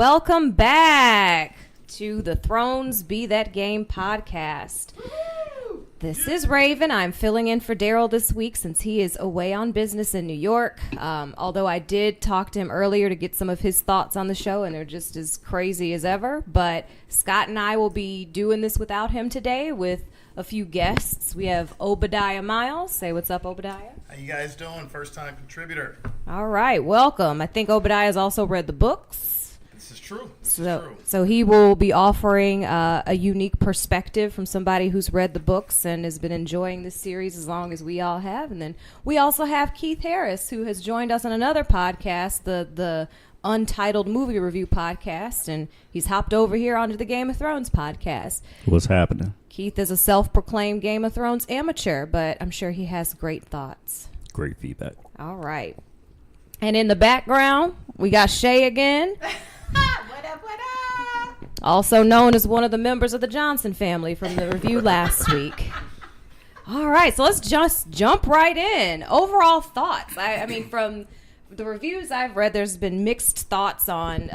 welcome back to the Thrones Be That Game podcast. This is Raven. I'm filling in for Daryl this week since he is away on business in New York. Although I did talk to him earlier to get some of his thoughts on the show, and they're just as crazy as ever. But Scott and I will be doing this without him today with a few guests. We have Obadiah Miles. Say what's up, Obadiah. How you guys doing? First time contributor. All right, welcome. I think Obadiah has also read the books. This is true. So he will be offering a unique perspective from somebody who's read the books and has been enjoying this series as long as we all have. And then we also have Keith Harris, who has joined us on another podcast, the Untitled Movie Review podcast, and he's hopped over here onto the Game of Thrones podcast. What's happening? Keith is a self-proclaimed Game of Thrones amateur, but I'm sure he has great thoughts. Great feedback. All right. And in the background, we got Shay again. What up? Also known as one of the members of the Johnson family from the review last week. All right, so let's just jump right in. Overall thoughts. I mean, from the reviews I've read, there's been mixed thoughts on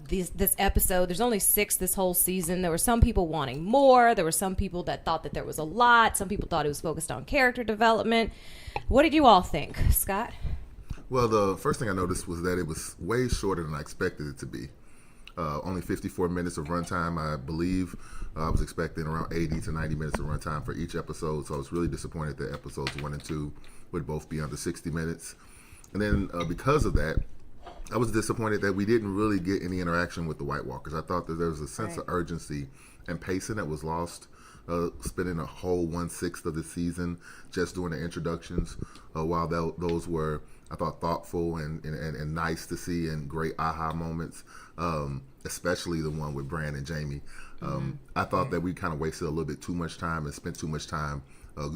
this episode. There's only 6 this whole season. There were some people wanting more. There were some people that thought that there was a lot. Some people thought it was focused on character development. What did you all think, Scott? Well, the first thing I noticed was that it was way shorter than I expected it to be. Only 54 minutes of runtime, I believe. I was expecting around 80 to 90 minutes of runtime for each episode, so I was really disappointed that episodes 1 and 2 would both be under 60 minutes. And then because of that, I was disappointed that we didn't really get any interaction with the White Walkers. I thought that there was a sense of urgency and pacing that was lost, spending a whole 1/6 of the season just doing the introductions, while those were, I thought, thoughtful and nice to see and great aha moments, especially the one with Bran and Jaime. I thought that we kind of wasted a little bit too much time and spent too much time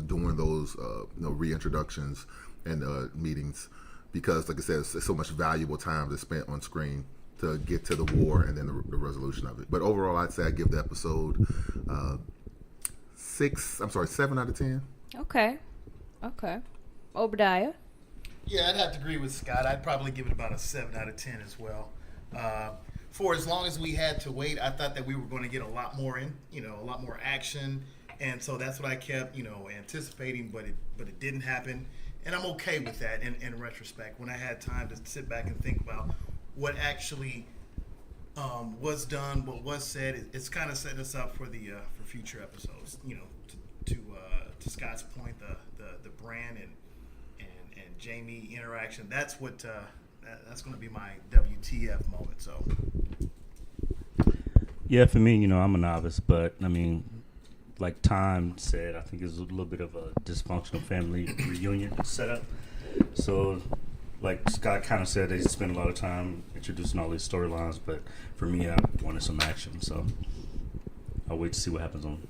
doing those reintroductions and meetings, because, like I said, it's so much valuable time that's spent on screen to get to the war and then the resolution of it. But overall, I'd say I give the episode 7 out of 10. Okay. Obadiah? Yeah, I'd have to agree with Scott. I'd probably give it about a 7 out of 10 as well. For as long as we had to wait, I thought that we were going to get a lot more a lot more action, and so that's what I kept, anticipating. But it didn't happen, and I'm okay with that. In retrospect, when I had time to sit back and think about what actually was done, what was said, it's kind of set us up for the for future episodes. To Scott's point, the Bran and Jaime interaction. That's what that's going to be my WTF moment. So, yeah, for me, I'm a novice, but I mean, like Tom said, I think it's a little bit of a dysfunctional family reunion setup. So, like Scott kind of said, they spend a lot of time introducing all these storylines, but for me, I wanted some action. So, I'll wait to see what happens on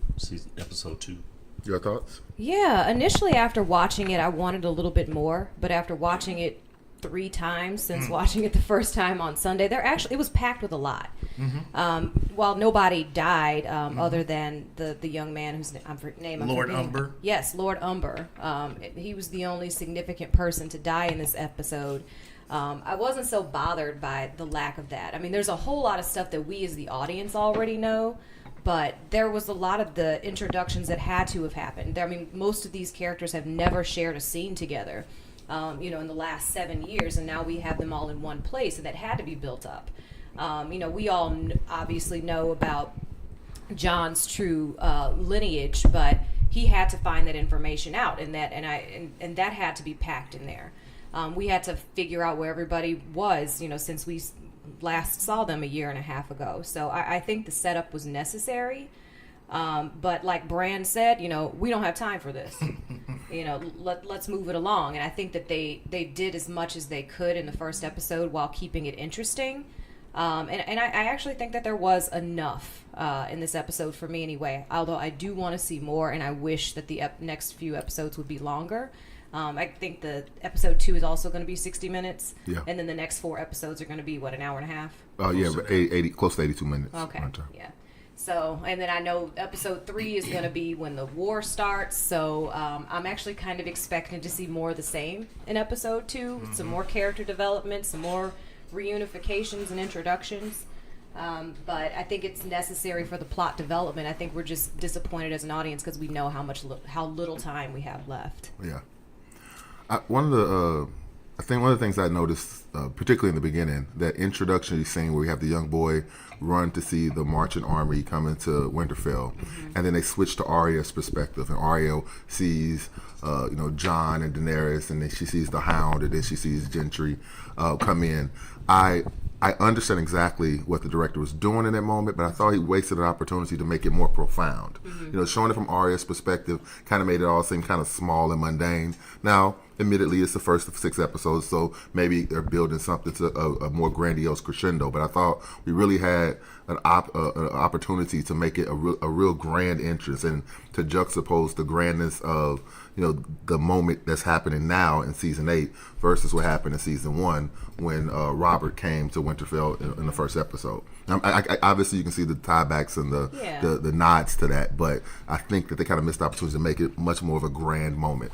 episode 2. Your thoughts? Yeah, initially after watching it, I wanted a little bit more, but after watching it 3 times since watching it the first time on Sunday, it was packed with a lot. While nobody died, other than the young man whose name I'm Lord forgetting. Umber. Yes, Lord Umber. He was the only significant person to die in this episode. I wasn't so bothered by the lack of that. I mean, there's a whole lot of stuff that we as the audience already know, but there was a lot of the introductions that had to have happened. I mean, most of these characters have never shared a scene together, in the last 7 years, and now we have them all in one place, and that had to be built up. We all obviously know about Jon's true lineage, but he had to find that information out, and that had to be packed in there. We had to figure out where everybody was, since we last saw them a year and a half ago. So I think the setup was necessary. But like Bran said, we don't have time for this. Let's move it along. And I think that they did as much as they could in the first episode while keeping it interesting. And I actually think that there was enough in this episode for me anyway, although I do want to see more, and I wish that the next few episodes would be longer. I think the episode 2 is also going to be 60 minutes. Yeah. And then the next 4 episodes are going to be, an hour and a half? Yeah, but 80, close to 82 minutes. Okay, yeah. So, and then I know episode 3 is going to be when the war starts, so I'm actually kind of expecting to see more of the same in episode 2, some more character development, some more reunifications and introductions. But I think it's necessary for the plot development. I think we're just disappointed as an audience because we know how little time we have left. Yeah. I think one of the things I noticed, particularly in the beginning, that introductory scene where we have the young boy run to see the marching army come into Winterfell, and then they switch to Arya's perspective, and Arya sees, Jon and Daenerys, and then she sees the Hound, and then she sees Gendry come in. I understand exactly what the director was doing in that moment, but I thought he wasted an opportunity to make it more profound. Showing it from Arya's perspective kind of made it all seem kind of small and mundane. Now, admittedly, it's the first of 6 episodes, so maybe they're building something to a more grandiose crescendo. But I thought we really had an opportunity to make it a real grand entrance and to juxtapose the grandness of the moment that's happening now in season 8 versus what happened in season 1 when Robert came to Winterfell in the first episode. I obviously, you can see the tiebacks and the nods to that, but I think that they kind of missed the opportunity to make it much more of a grand moment.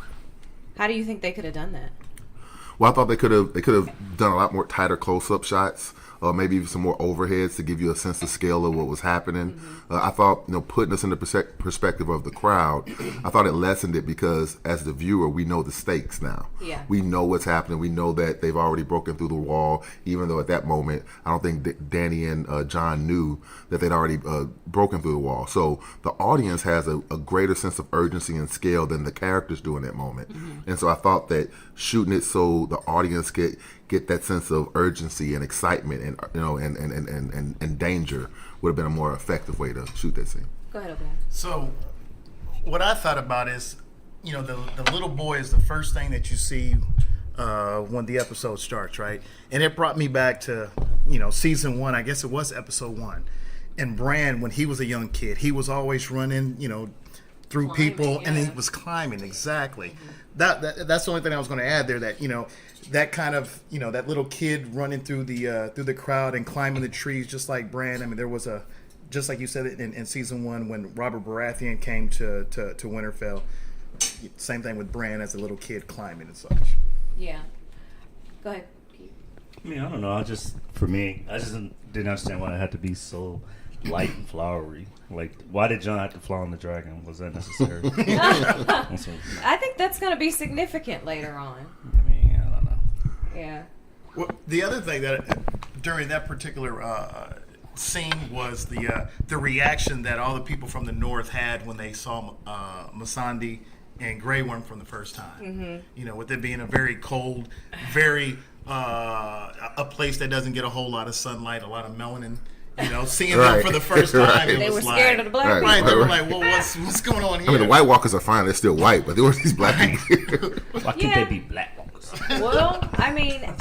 How do you think they could have done that? Well, I thought they could have done a lot more tighter close-up shots, or maybe even some more overheads to give you a sense of scale of what was happening. I thought, putting us in the perspective of the crowd, I thought it lessened it because as the viewer, we know the stakes now. Yeah. We know what's happening. We know that they've already broken through the wall, even though at that moment, I don't think Danny and John knew that they'd already broken through the wall. So the audience has a greater sense of urgency and scale than the characters do in that moment. And so I thought that shooting it so the audience get that sense of urgency and excitement and danger would have been a more effective way to shoot that scene. Go ahead, O'Brien. So, what I thought about is, the little boy is the first thing that you see when the episode starts, right? And it brought me back to, season 1. I guess it was episode 1. And Bran, when he was a young kid, he was always running, through Climbing, people, and he yeah. was climbing. Exactly. That's the only thing I was going to add there. That that kind of that little kid running through the crowd and climbing the trees, just like Bran. I mean, there was just like you said it in season 1 when Robert Baratheon came to Winterfell. Same thing with Bran as a little kid climbing and such. Yeah. Go ahead. I mean, I don't know. I just didn't understand why it had to be so light and flowery. Like, why did Jon have to fly on the dragon? Was that necessary? I think that's going to be significant later on. I mean, I don't know. Yeah. Well, the other thing that during that particular scene was the reaction that all the people from the north had when they saw Missandei and Grey Worm from the first time. With it being a very cold, very a place that doesn't get a whole lot of sunlight, a lot of melanin. Seeing them for the first time, it They was were scared of the black people. Right, they were like, well, what's going on here? I mean, the White Walkers are fine. They're still white, but there were these black people. Why can't they be black walkers? Well, I mean,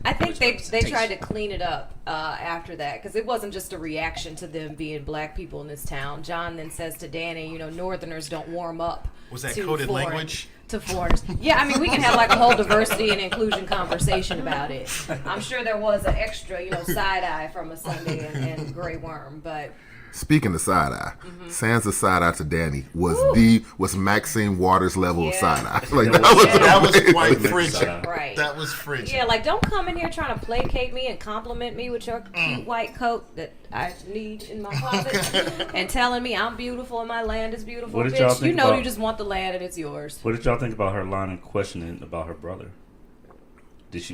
I think they tried to clean it up after that because it wasn't just a reaction to them being black people in this town. John then says to Danny, Northerners don't warm up. Was that to coded foreign- language? To foreigners. Yeah, I mean, we can have like a whole diversity and inclusion conversation about it. I'm sure there was an extra, side eye from a Sunday and Grey Worm, but. Speaking of side eye, Sansa's side eye to Danny was Maxine Waters level of side eye. Like That was amazing. quite frigid. Right. That was frigid. Yeah, like don't come in here trying to placate me and compliment me with your cute white coat that I need in my closet and telling me I'm beautiful and my land is beautiful. What did y'all Bitch, think you know about- you just want the land and it's yours. What did y'all think about her line of questioning about her brother? Did she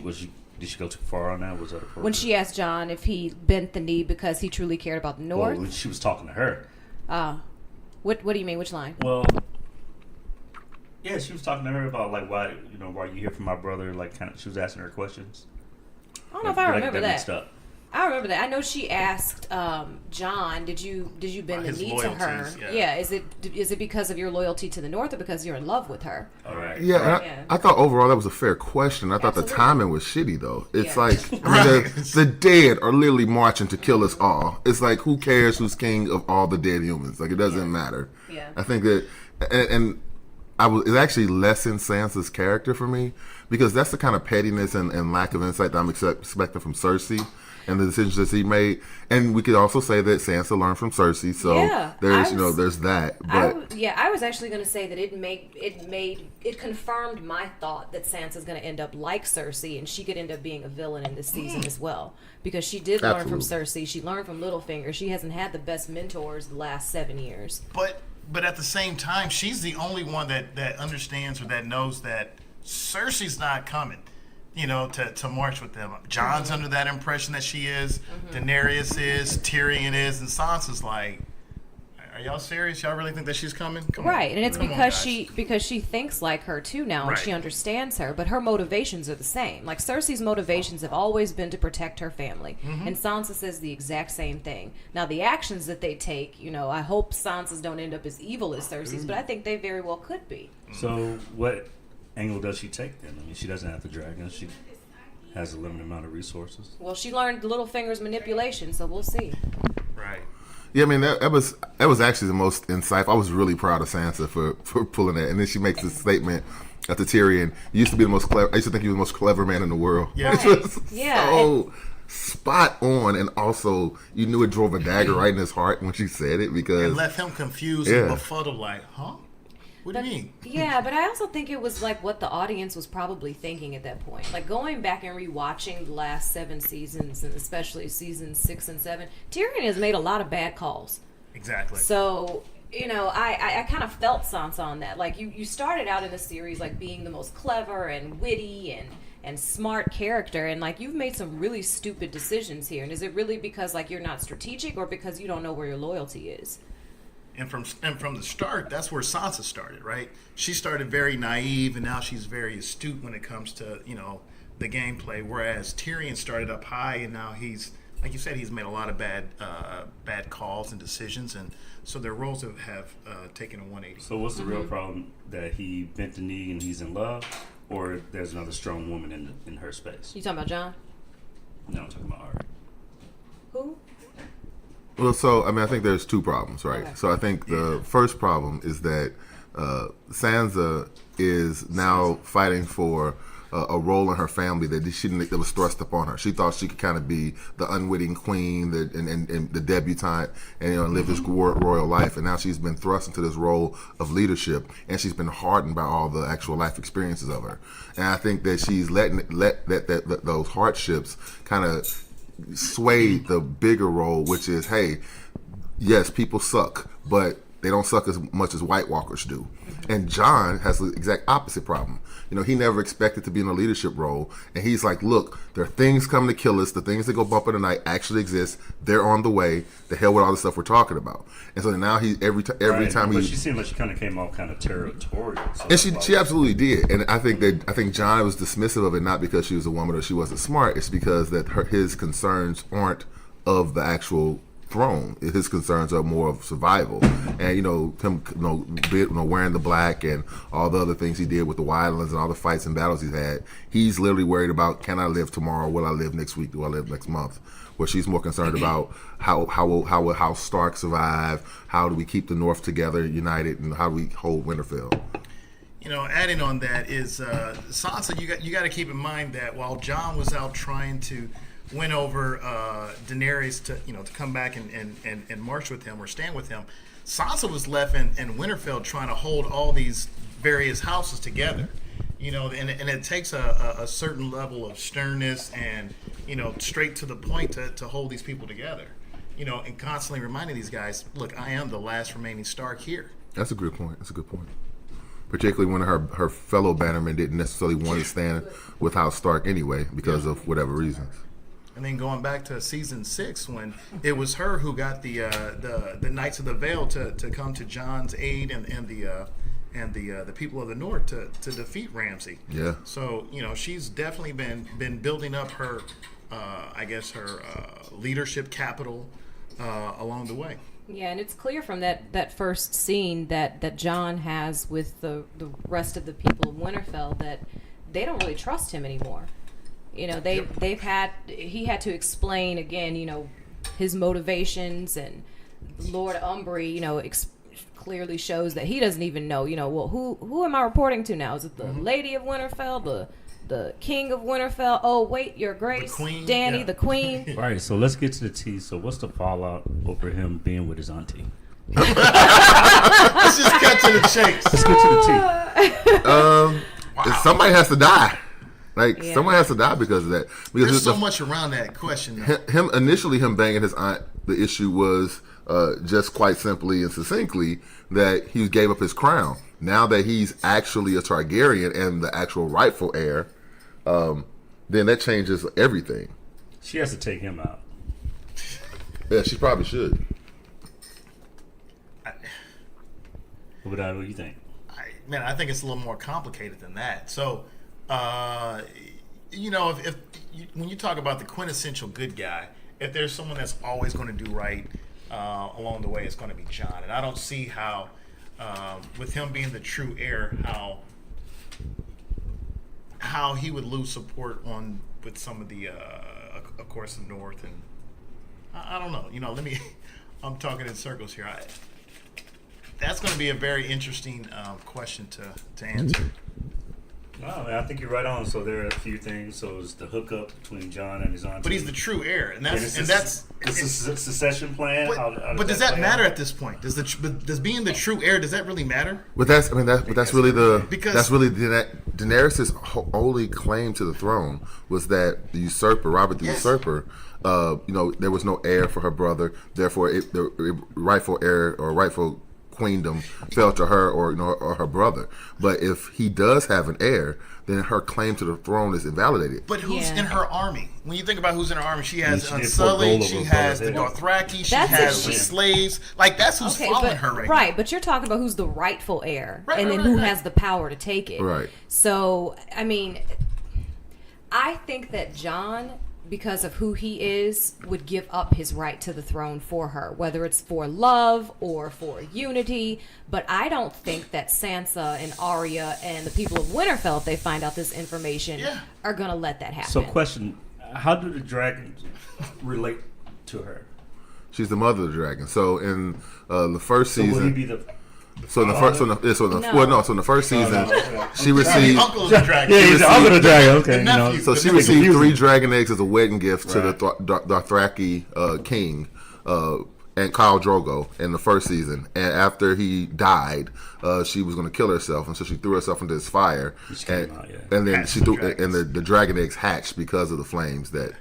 go too far on that? Was that appropriate? When she asked John if he bent the knee because he truly cared about the North. Well, when she was talking to her. What do you mean? Which line? Well, yeah, she was talking to her about like why you here from my brother. Like, kind of, she was asking her questions. I don't know if I remember that. Mixed up. I remember that. I know she asked John, "Did you bend the His knee to her? loyalties, yeah. Yeah. Is it because of your loyalty to the North or because you're in love with her?" All right. Yeah, and Yeah. I thought overall that was a fair question. I thought Absolutely. the timing was shitty though. It's Yeah. like the dead are literally marching to kill us all. It's like who cares who's king of all the dead humans? Like it doesn't matter. Yeah. I think that and it actually lessened Sansa's character for me because that's the kind of pettiness and lack of insight that I'm expecting from Cersei. and the decisions that he made. And we could also say that Sansa learned from Cersei, so there's that. But I was actually going to say that it confirmed my thought that Sansa's going to end up like Cersei, and she could end up being a villain in this season as well, because she did learn from Cersei. She learned from Littlefinger. She hasn't had the best mentors the last 7 years. But at the same time, she's the only one that understands or that knows that Cersei's not coming, to march with them. Jon's under that impression that she is. Daenerys is. Tyrion is. And Sansa's like, are y'all serious? Y'all really think that she's coming? Come on. And it's because she thinks like her too now, and she understands her, but her motivations are the same. Like Cersei's motivations have always been to protect her family, and Sansa says the exact same thing. Now the actions that they take, I hope Sansa's don't end up as evil as Cersei's, but I think they very well could be. So what angle does she take then? I mean, she doesn't have the dragons. She has a limited amount of resources. Well, she learned Littlefinger's manipulation, so we'll see. Right. Yeah, I mean that was actually the most insightful. I was really proud of Sansa for pulling that. And then she makes this statement after Tyrion. You used to be the most clever. I used to think you were the most clever man in the world. Yeah. Which was so spot on, and also you knew it drove a dagger right in his heart when she said it, because and left him confused and befuddled, like, huh? What do you mean? Yeah, but I also think it was like what the audience was probably thinking at that point. Like going back and rewatching the last 7 seasons, and especially seasons 6 and 7, Tyrion has made a lot of bad calls. Exactly. So, I kind of felt Sansa on that. Like you started out in the series like being the most clever and witty and smart character, and like you've made some really stupid decisions here. And is it really because like you're not strategic, or because you don't know where your loyalty is? And from the start, that's where Sansa started, right? She started very naive, and now she's very astute when it comes to, the gameplay. Whereas Tyrion started up high, and now he's, like you said, he's made a lot of bad calls and decisions, and so their roles have taken a 180. So what's the real problem? That he bent the knee and he's in love, or there's another strong woman in her space? You talking about Jon? No, I'm talking about Arya. Who? Well, so I think there's 2 problems, right? Okay. So I think the first problem is that Sansa is now fighting for a role in her family that that was thrust upon her. She thought she could kind of be the unwitting queen, and the debutante, and live this royal life. And now she's been thrust into this role of leadership, and she's been hardened by all the actual life experiences of her. And I think that she's let those hardships kind of sway the bigger role, which is, hey, yes, people suck, but they don't suck as much as White Walkers do. And Jon has the exact opposite problem. He never expected to be in a leadership role, and he's like, look, there are things coming to kill us. The things that go bump in the night actually exist. They're on the way. The hell with all the stuff we're talking about. And so now he every time but she seemed like she kind of came off kind of territorial. So and she absolutely did. And I think Jon was dismissive of it, not because she was a woman or she wasn't smart. It's because that his concerns aren't of the actual throne. His concerns are more of survival, and him wearing the black and all the other things he did with the wildlands and all the fights and battles he's had. He's literally worried about, can I live tomorrow? Will I live next week? Do I live next month? Where she's more concerned about how will House Stark survive? How do we keep the North together, united, and how do we hold Winterfell? Adding on that is Sansa. You got to keep in mind that while Jon was out trying to win over Daenerys to come back and march with him or stand with him, Sansa was left in Winterfell trying to hold all these various houses together. And it takes a certain level of sternness and straight to the point to hold these people together. And constantly reminding these guys, look, I am the last remaining Stark here. That's a good point. Particularly when her fellow bannermen didn't necessarily want to stand with House Stark anyway, because of whatever reasons. And then going back to season 6, when it was her who got the Knights of the Vale to come to Jon's aid and the people of the North to defeat Ramsay. Yeah. So she's definitely been building up her leadership capital along the way. Yeah, and it's clear from that first scene that Jon has with the rest of the people of Winterfell that they don't really trust him anymore. He had to explain again, his motivations, and Lord Umbry, clearly shows that he doesn't even know, well, who am I reporting to now? Is it the Lady of Winterfell, the king of Winterfell. Oh wait, your grace, queen, Danny, yeah. the queen. All right, so let's get to the tea. So what's the fallout over him being with his auntie? Let's just cut to the chase. Let's get to the tea. Somebody has to die. Yeah. Someone has to die because of that. Because There's so much around that question. Though. him banging his aunt. The issue was just quite simply and succinctly that he gave up his crown. Now that he's actually a Targaryen and the actual rightful heir, then that changes everything. She has to take him out. Yeah, she probably should. What do you think? I think it's a little more complicated than that. So, if when you talk about the quintessential good guy, if there's someone that's always going to do right along the way, it's going to be Jon. And I don't see how, with him being the true heir, how he would lose support with some of the, of course, the North. And I don't know. I'm talking in circles here. That's going to be a very interesting question to answer. Well, I think you're right on. So there are a few things. So it's the hookup between Jon and his auntie. But he's the true heir, and that's it's a succession plan. But does that matter at this point? Does being the true heir, does that really matter? But that's really Because- Daenerys' only claim to the throne was that the usurper, Robert the usurper, there was no heir for her brother. Therefore, the rightful heir or rightful queendom fell to her or her brother. But if he does have an heir, then her claim to the throne is invalidated. But who's in her army? When you think about who's in her army, she has She did Unsullied, put she gold has over the his head. Dothraki, she That's has it. the slaves. Like, that's who's following her right now. Right, but you're talking about who's the rightful heir, Right, and right, then right, who right. has the power to take it. Right. So, I think that Jon, because of who he is, would give up his right to the throne for her, whether it's for love or for unity. But I don't think that Sansa and Arya and the people of Winterfell, if they find out this information, are going to let that happen. So, question: how do the dragons relate to her? She's the mother of the dragon. So in the first So season, will he be the? so in the first season, she The received. uncle of the dragon. Yeah, he's the uncle of the dragon. Okay, The nephew. So she The received confusing. 3 dragon eggs as a wedding gift to the Right. Dothraki king and Khal Drogo in the first season. And after he died, she was going to kill herself, and so she threw herself into this fire. She came And, out, yeah. and then Hatched she the threw, dragons. and the dragon eggs hatched because of the flames that.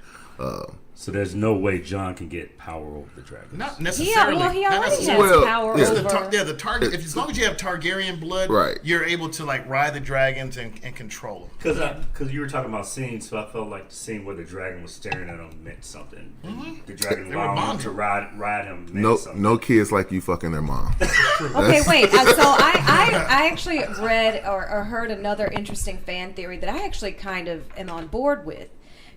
So there's no way Jon can get power over the dragons. Not he necessarily. already Not has necessarily. Well, power yeah. over... The target. As long as you have Targaryen blood, Right. you're able to ride the dragons and control them. Because you were talking about scenes, so I felt like the scene where the dragon was staring at him meant something. The dragon They were allowing him bonded. to ride him meant No, something. no kids like you fucking their mom. Okay, wait. So I actually read or heard another interesting fan theory that I actually kind of am on board with.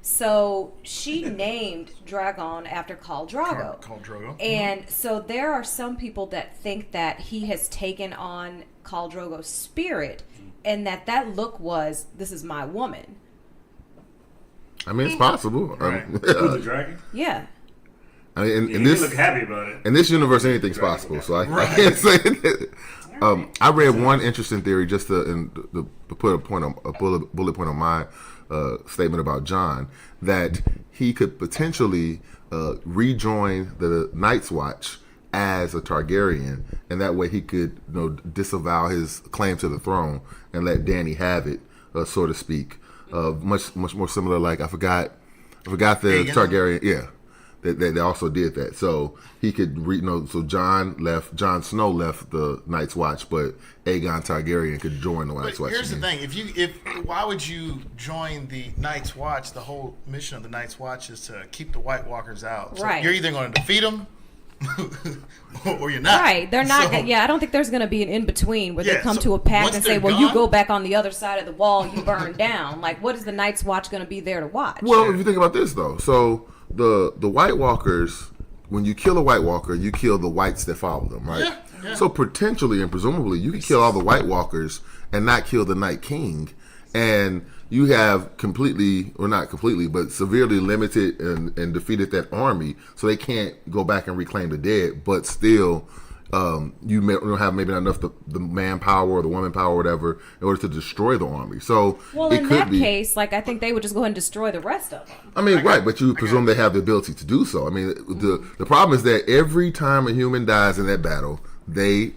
So she named Dragon after Khal Drogo. Khal Drogo. And so there are some people that think that he has taken on Khal Drogo's spirit and that look was, this is my woman. I mean, it's possible. Right. Who's the dragon? Yeah. I mean, Yeah, in he this look happy about it. in this universe, anything's possible. So I can't say that. I read one interesting theory just to put a bullet point on my statement about Jon, that he could potentially rejoin the Night's Watch as a Targaryen, and that way he could disavow his claim to the throne and let Dany have it, so to speak. Much more similar, like I forgot the Aegon? Targaryen. Yeah. They also did that, so he could so Jon Snow left the Night's Watch, but Aegon Targaryen could join the Night's But Watch. here's the again. thing: why would you join the Night's Watch? The whole mission of the Night's Watch is to keep the White Walkers out. So Right. you're either going to defeat them, or you're not. Right. They're not. So- I don't think there's going to be an in between where they Yeah, come so to a pact once and say, they're "Well, you gone- go back on the other side of the wall, you burn down." Like, what is the Night's Watch going to be there to watch? Well, if you think about this though, so the White Walkers, when you kill a White Walker, you kill the whites that follow them, right? Yeah, yeah. So potentially and presumably, you could kill all the White Walkers and not kill the Night King, and you have completely, or not completely, but severely limited and defeated that army, so they can't go back and reclaim the dead, but still don't have maybe not enough the manpower or the woman power or whatever in order to destroy the army. So well, in that case, like I think they would just go ahead and destroy the rest of them. I mean, right, but you presume they have the ability to do so. I mean, the problem is that every time a human dies in that battle, they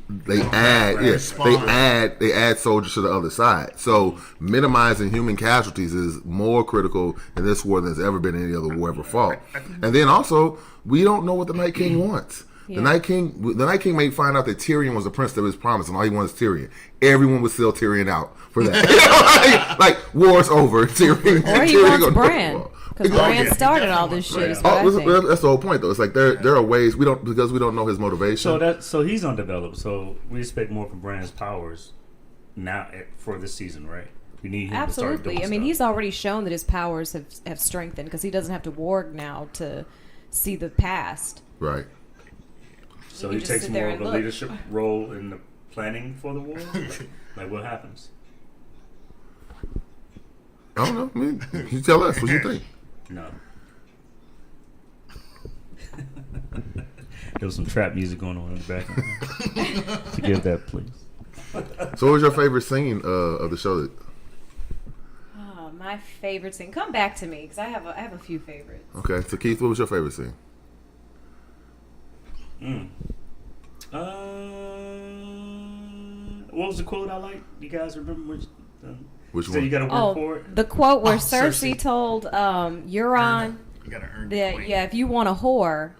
add soldiers to the other side. So minimizing human casualties is more critical in this war than has ever been any other war ever fought. And then also, we don't know what the Night King wants. Yeah. The Night King may find out that Tyrion was the prince that was promised, and all he wants is Tyrion. Everyone would sell Tyrion out for that. like war's over. Tyrion, or he wants Bran, because Bran started all this shit. That's the whole point, though. It's like there are ways we don't know his motivation. So he's undeveloped. So we expect more from Bran's powers now for this season, right? We need him to start doing stuff. He's already shown that his powers have strengthened because he doesn't have to warg now to see the past. Right. So he takes more of a leadership role in the planning for the war? Like what happens? I don't know. I mean, you tell us what you think. No. There was some trap music going on in the background. Forgive that, please. So what was your favorite scene of the show? Oh, my favorite scene. Come back to me, because I have a few favorites. Okay. So Keith, what was your favorite scene? What was the quote I liked? You guys remember which so one? You got to work for it. The quote where Cersei told Euron that if you want a whore,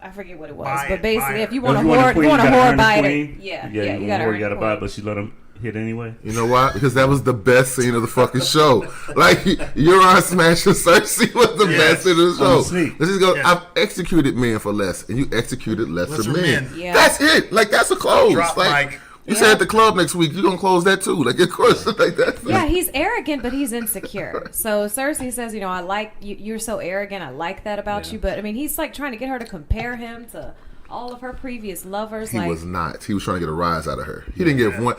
I forget what it was, but basically if you want a whore, buy it. Yeah, you got to buy it, but she let him hit anyway. You know why? Because that was the best scene of the fucking show. Like Euron smashing Cersei was the best scene of the show. Let's just go. Yeah. I've executed men for less, and you executed lesser men. Yeah. That's it. Like that's a close. Like you said at the club next week, you're gonna close that too. Like of course, like that. Yeah, he's arrogant, but he's insecure. So Cersei says, I like you. You're so arrogant. I like that about you. But I mean, he's like trying to get her to compare him to all of her previous lovers. He was not. He was trying to get a rise out of her. He didn't give one.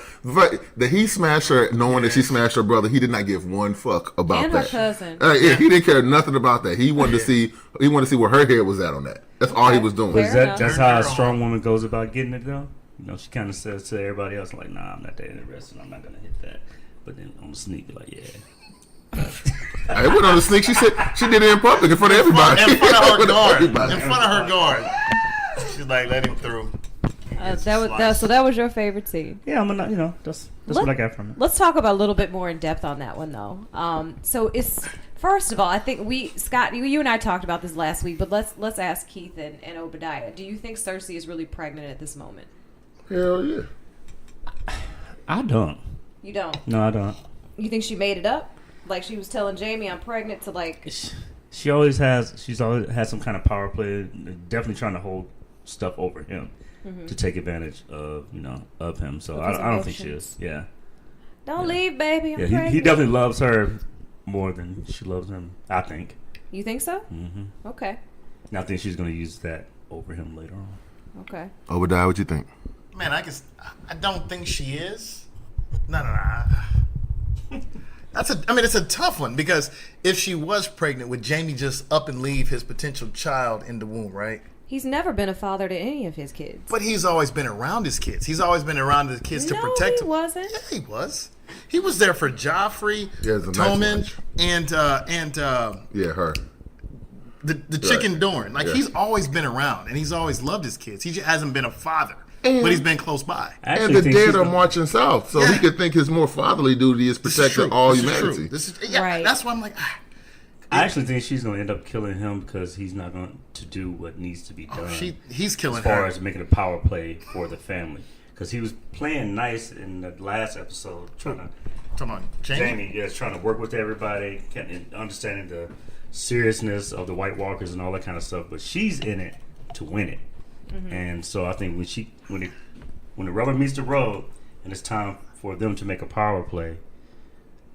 That he smashed her, knowing that she smashed her brother. He did not give one fuck about and that. Her cousin. He didn't care nothing about that. He wanted to see. He wanted to see where her head was at on that. That's all he was doing. That's how a strong woman goes about getting it, though. She kind of says to everybody else, like, "Nah, I'm not that interested. I'm not gonna hit that." But then on the sneak, be like, "Yeah." I went on the sneak. She said she did it in public in front of everybody. In front of her guard. In front of her guard. She's like, let him through. So that was your favorite scene. Yeah, that's what I got from it. Let's talk about a little bit more in depth on that one, though. So it's first of all, I think Scott, you and I talked about this last week, but let's ask Keith and Obadiah. Do you think Cersei is really pregnant at this moment? Hell yeah. I don't. You don't? No, I don't. You think she made it up? Like she was telling Jamie, "I'm pregnant," to like. She's always had some kind of power play. Definitely trying to hold stuff over him to take advantage of of him. So I don't think she is. Yeah. Don't leave, baby. I'm pregnant. He definitely loves her more than she loves him. I think. You think so? Mm-hmm. Okay. And I think she's going to use that over him later on. Okay. Obadiah, what you think? Man, I don't think she is. No. It's a tough one because if she was pregnant, would Jamie just up and leave his potential child in the womb, right? He's never been a father to any of his kids. But he's always been around his kids. He's always been around his kids to protect them. No, he wasn't. Yeah, he was. He was there for Joffrey, Tommen, and her. The chicken Dorne. Like he's always been around and he's always loved his kids. He just hasn't been a father. But he's been close by. And the dead are marching south, so he could think his more fatherly duty is protecting all humanity. Right. That's why I'm like, I actually think she's going to end up killing him because he's not going to do what needs to be done. He's killing her. As far her. as making a power play for the family. Because he was playing nice in the last episode, trying to... Jamie, trying to work with everybody, and understanding the seriousness of the White Walkers and all that kind of stuff. But she's in it to win it. Mm-hmm. And so I think when the rubber meets the road and it's time for them to make a power play,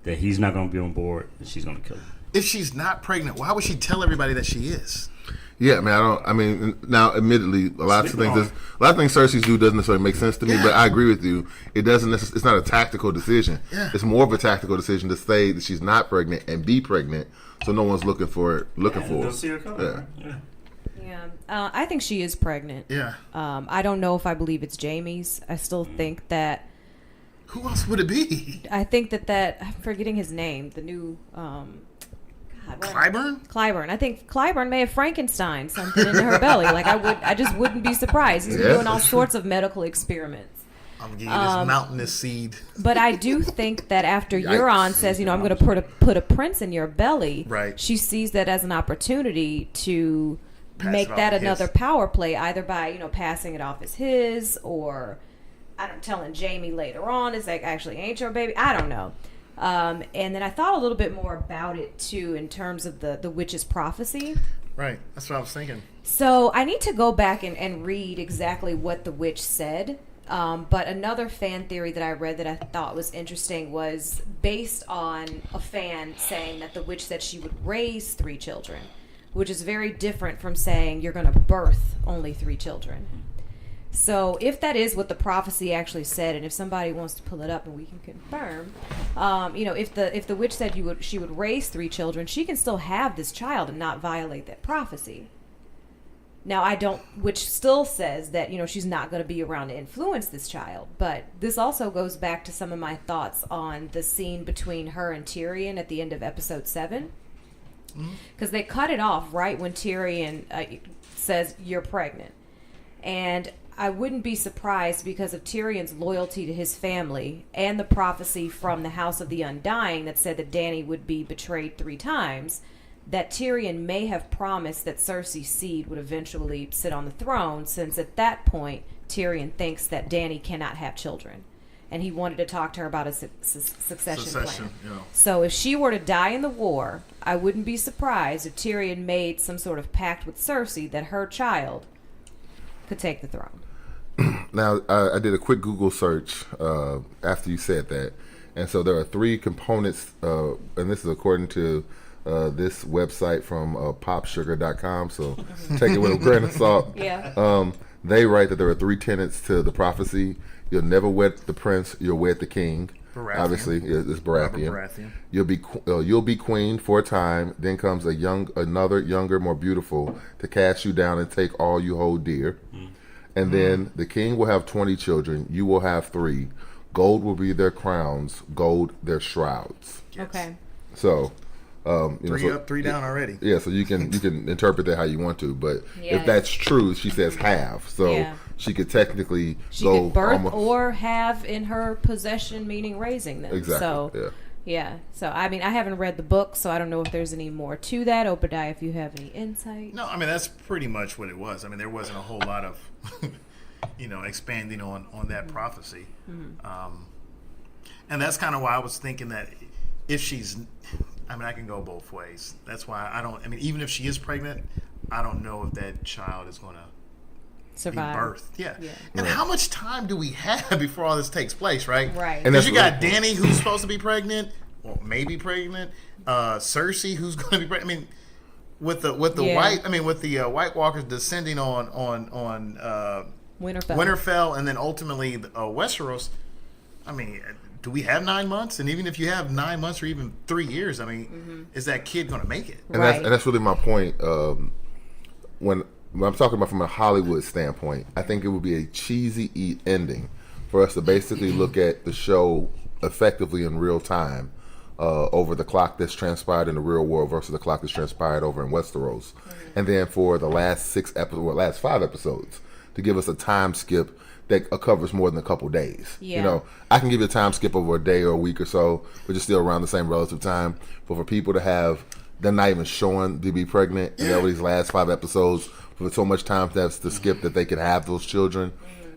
that he's not going to be on board and she's going to kill him. If she's not pregnant, why would she tell everybody that she is? Yeah, man. Now, admittedly, a lot of things Cersei's do doesn't necessarily make sense to me. But I agree with you. It doesn't. It's not a tactical decision. Yeah. It's more of a tactical decision to say that she's not pregnant and be pregnant, so no one's looking for it. They'll see her coming. Yeah. Yeah, I think she is pregnant. Yeah. I don't know if I believe it's Jamie's. I still think that. Who else would it be? I think that I'm forgetting his name. The new Clyburn? Clyburn. I think Clyburn may have Frankenstein something in her belly. Like I just wouldn't be surprised. He's been doing all sorts of medical experiments. I'm giving you this mountainous seed. But I do think that after Yikes. Euron says, I'm going to put a prince in your belly, Right. she sees that as an opportunity to Pass make it off that as another his. power play, either by passing it off as his, or I don't telling Jamie later on it's like actually ain't your baby. I don't know. And then I thought a little bit more about it too in terms of the witch's prophecy. Right. That's what I was thinking. So I need to go back and read exactly what the witch said. But another fan theory that I read that I thought was interesting was based on a fan saying that the witch said she would raise 3 children, which is very different from saying you're going to birth only 3 children. So if that is what the prophecy actually said, and if somebody wants to pull it up and we can confirm, if the witch said she would raise 3 children, she can still have this child and not violate that prophecy. Now, which still says that, she's not going to be around to influence this child. But this also goes back to some of my thoughts on the scene between her and Tyrion at the end of episode 7. Because they cut it off right when Tyrion says, you're pregnant. And I wouldn't be surprised because of Tyrion's loyalty to his family and the prophecy from the House of the Undying that said that Dany would be betrayed 3 times, that Tyrion may have promised that Cersei's seed would eventually sit on the throne, since at that point Tyrion thinks that Dany cannot have children. And he wanted to talk to her about a succession plan. Yeah. So if she were to die in the war, I wouldn't be surprised if Tyrion made some sort of pact with Cersei that her child could take the throne. Now, I did a quick Google search after you said that. And so there are 3 components, and this is according to this website from popsugar.com, so take it with a grain of salt. Yeah. They write that there are 3 tenets to the prophecy. You'll never wed the prince, you'll wed the king. Baratheon. Obviously, it's Baratheon. Baratheon. You'll be queen for a time, then comes another younger, more beautiful to cast you down and take all you hold dear. And then the king will have 20 children, you will have 3. Gold will be their crowns, gold their shrouds. Yes. Okay. So, 3 up, 3 down already. Yeah, so you can interpret that how you want to, but Yeah. if that's true, she says have. So Yeah. she could technically She go could birth almost, or have in her possession, meaning raising them. exactly. So, yeah. So, I mean, I haven't read the book, so I don't know if there's any more to that. Obadiah, if you have any insight. No, I mean, that's pretty much what it was. I mean, there wasn't a whole lot of, expanding on that prophecy. And that's kind of why I was thinking that if she's, I can go both ways. That's why even if she is pregnant, I don't know if that child is going to Survive. be birthed. Yeah. Yeah. And how much time do we have before all this takes place, right? Right. And Because that's you got Dany, who's supposed to be pregnant, or maybe pregnant. Cersei, who's going to be pregnant. I mean, with the Yeah. White Walkers descending on Winterfell. Winterfell, and then ultimately Westeros. I mean, do we have 9 months? And even if you have 9 months or even 3 years, I mean, is that kid going to make it? And Right. that's really my point. When I'm talking about from a Hollywood standpoint, I think it would be a cheesy ending for us to basically look at the show effectively in real time over the clock that's transpired in the real world versus the clock that's transpired over in Westeros. And then for the last 5 episodes, to give us a time skip that covers more than a couple days. Yeah. I can give you a time skip over a day or a week or so, which is still around the same relative time. But for people to have, they're not even showing to be pregnant, and over these last 5 episodes, for so much time to skip that they could have those children,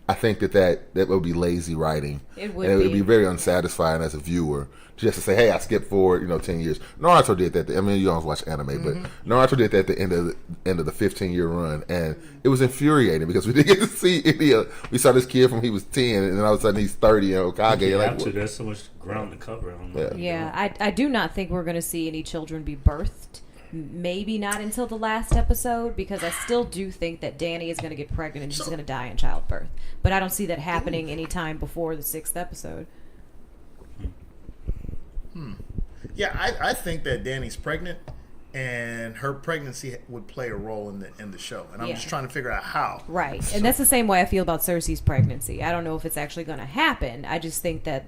I think that would be lazy writing. It would and it would be. be very unsatisfying as a viewer just to say, hey, I skipped forward, 10 years. Naruto did that. I mean, you always watch anime, but Naruto did that at the end of the 15-year run, and it was infuriating because we didn't get to see any. We saw this kid from he was 10, and then all of a sudden he's 30 and Okage. You Like, have to. There's so much ground to cover. I don't know. Yeah, I do not think we're going to see any children be birthed. Maybe not until the last episode, because I still do think that Dany is going to get pregnant and she's going to die in childbirth. But I don't see that happening anytime before the 6th episode. Yeah, I think that Dany's pregnant, and her pregnancy would play a role in the show. And I'm Yeah. just trying to figure out how. Right. And that's the same way I feel about Cersei's pregnancy. I don't know if it's actually going to happen. I just think that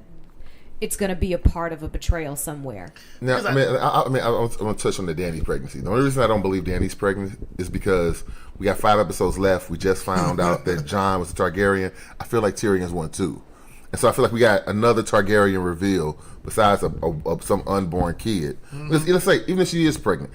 it's going to be a part of a betrayal somewhere. Now, I want to touch on the Dany pregnancy. The only reason I don't believe Dany's pregnant is because we got 5 episodes left. We just found out that Jon was a Targaryen. I feel like Tyrion's one too. And so I feel like we got another Targaryen reveal besides some unborn kid. Let's say, even if she is pregnant,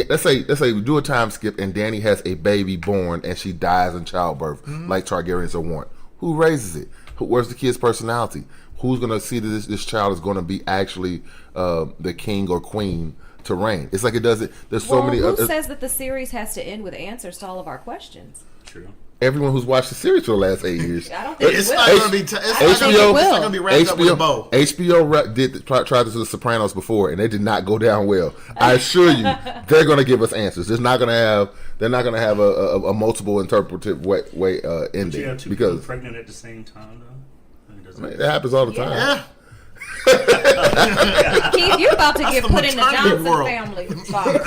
let's say we do a time skip and Dany has a baby born and she dies in childbirth, like Targaryens are wont. Who raises it? Where's the kid's personality? Who's going to see that this child is going to be actually the king or queen to reign? It's like it doesn't. There's so many. Who says that the series has to end with answers to all of our questions? True. Everyone who's watched the series for the last 8 years. I don't think It's it not will. going to be. It's HBO not going to be wrapped up with a bow. HBO tried to do The Sopranos before, and they did not go down well. I assure you, they're going to give us answers. They're not going to have a multiple interpretive way ending. You have 2 because people pregnant at the same time, though. I mean, doesn't that happens all the time. Yeah. Keith, you're about to get the put in the maternity Johnson world. family box.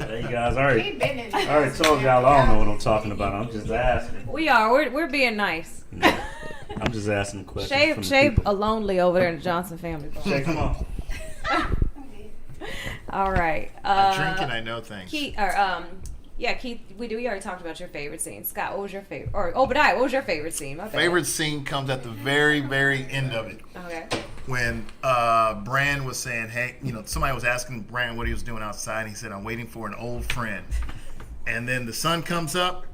Hey guys, I already told y'all I don't know what I'm talking about. I'm just asking. We are. We're being nice. I'm just asking questions. from the Shave people. Lonely over there in the Johnson family box. Shay, come on. All right. Drinking, I know things. Keith, Keith, we already talked about your favorite scene. Scott, what was your favorite? Or Obadiah, what was your favorite scene? My bad. Favorite scene comes at the very, very end of it. Okay. When Bran was saying, hey, somebody was asking Bran what he was doing outside, and he said, I'm waiting for an old friend. And then the sun comes up,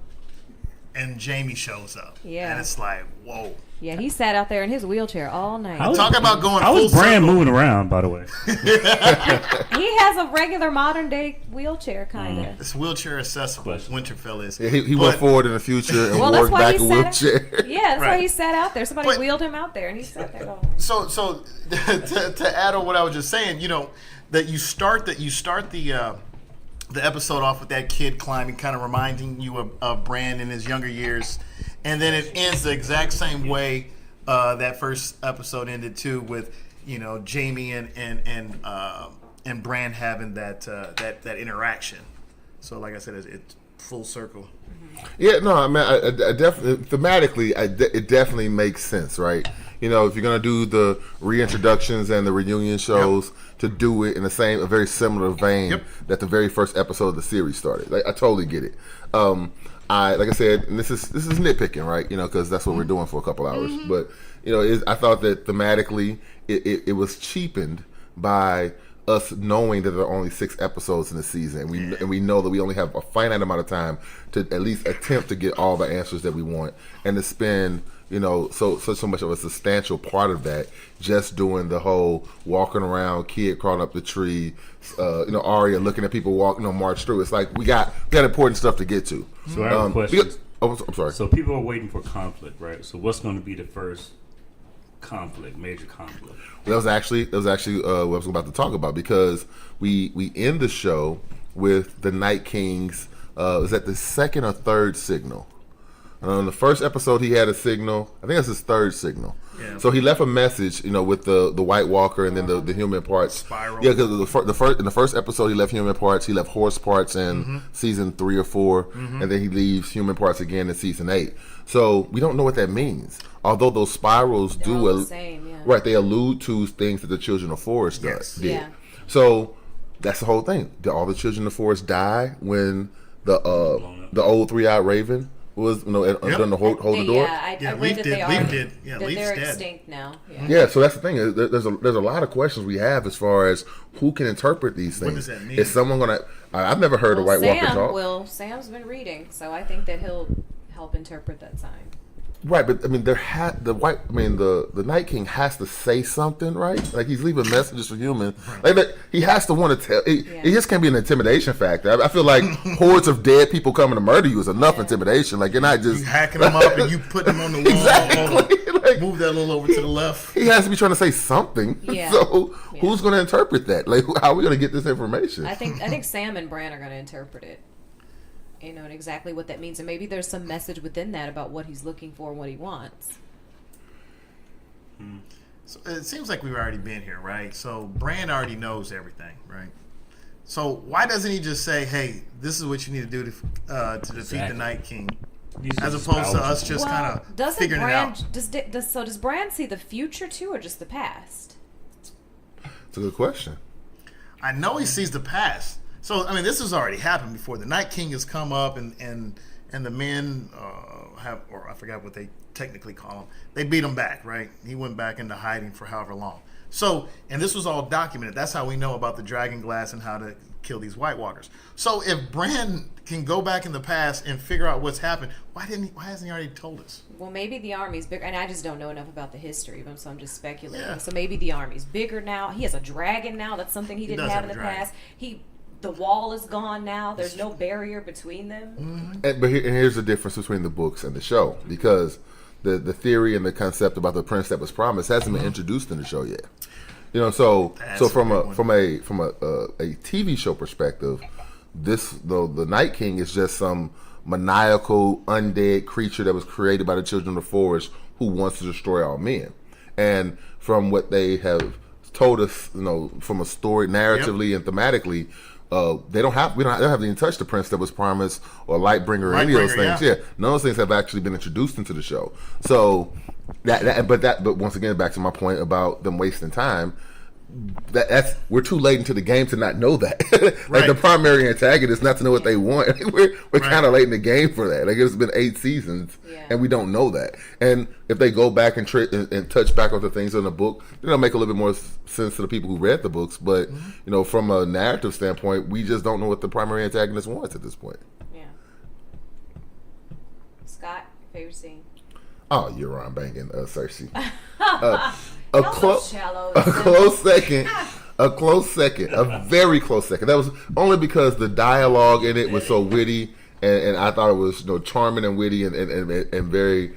and Jaime shows up. Yeah. And it's like, whoa. Yeah, he sat out there in his wheelchair all night. Talk about going How full was Bran circle. moving around, by the way? He has a regular modern day wheelchair, kind of. It's wheelchair accessible. Winterfell is. Yeah, he went forward in the future and Well, that's walked why back he a sat. wheelchair. Yeah, that's why Right. he sat out there. Somebody But- wheeled him out there, and he sat there. So to add on what I was just saying, that you start the episode off with that kid climbing, kind of reminding you of Bran in his younger years, and then it ends the exact same way that first episode ended too, with Jaime and Bran having that interaction. So like I said, it's full circle. Yeah, no, I mean, I definitely thematically, it definitely makes sense, right? If you're gonna do the reintroductions and the reunion shows, to do it in a very similar vein that the very first episode of the series started. Like, I totally get it. Like I said, and this is nitpicking, right? Because that's what we're doing for a couple hours. But I thought that thematically, it was cheapened by us knowing that there are only 6 episodes in the season, and we know that we only have a finite amount of time to at least attempt to get all the answers that we want, and to spend so much of a substantial part of that just doing the whole walking around, kid crawling up the tree, Arya looking at people walk, march through. It's like we got important stuff to get to. So I have a question. I'm sorry. So people are waiting for conflict, right? So what's going to be the first major conflict? That was actually what I was about to talk about, because we end the show with the Night King's. Was that the second or third signal? In the first episode, he had a signal. I think that's his third signal. Yeah. So he left a message, with the White Walker and then the human parts. Spiral. Yeah, because in the first episode, he left human parts. He left horse parts in season 3 or 4, and then he leaves human parts again in season 8. So we don't know what that means. Although those spirals They're all the same, yeah. Right, they allude to things that the Children of Forest did. Yeah. So that's the whole thing. Did all the Children of Forest die when the old 3-eyed raven was done to hold the door? Yeah, I read that they're dead. extinct now. Yeah, so that's the thing. There's a lot of questions we have as far as who can interpret these things. What does that mean? Is someone gonna? I've never heard a White Walker talk. Sam's been reading, so I think that he'll help interpret that sign. Right, but I mean, the Night King has to say something, right? Like, he's leaving messages for humans. Like, he has to want to tell. It just can't be an intimidation factor. I feel like hordes of dead people coming to murder you is enough intimidation. Like, you're not just You hacking them up and you put them on the wall. exactly. Like, Move that a little over to the left. he has to be trying to say something. Yeah. So who's going to interpret that? Like, how are we going to get this information? I think Sam and Bran are going to interpret it. And exactly what that means, and maybe there's some message within that about what he's looking for and what he wants. So it seems like we've already been here, right? So Bran already knows everything, right? So why doesn't he just say, "Hey, this is what you need to do to defeat the Night King," as opposed to us just kind of figuring it out? Does Bran see the future too, or just the past? It's a good question. I know he sees the past. So I mean, this has already happened before. The Night King has come up, and the men have, or I forgot what they technically call him. They beat him back, right? He went back into hiding for however long. So, and this was all documented. That's how we know about the dragon glass and how to kill these White Walkers. So, if Bran can go back in the past and figure out what's happened, why hasn't he already told us? Well, maybe the army's bigger, and I just don't know enough about the history of him, so I'm just speculating. Yeah. So maybe the army's bigger now. He has a dragon now. That's something he didn't have in the past. The wall is gone now. There's no barrier between them. Mm-hmm. But here's the difference between the books and the show, because the theory and the concept about the prince that was promised hasn't been introduced in the show yet. You know, so from a TV show perspective, the Night King is just some maniacal undead creature that was created by the children of the forest who wants to destroy all men. And from what they have told us, you know, from a story narratively and thematically, we don't have to even touch the prince that was promised or Lightbringer or any of those things. Yeah, none of those things have actually been introduced into the show. So but once again, back to my point about them wasting time. That's we're too late into the game to not know that. Like the primary antagonist, not to know what they want. We're kind of late in the game for that. Like it's been 8 seasons, and we don't know that. And if they go back and touch back on the things in the book, it'll make a little bit more sense to the people who read the books. But you know, from a narrative standpoint, we just don't know what the primary antagonist wants at this point. Yeah. Scott, favorite scene? Oh, Euron banging Cersei. A very close second. That was only because the dialogue in it was so witty, and I thought it was, you know, charming and witty and very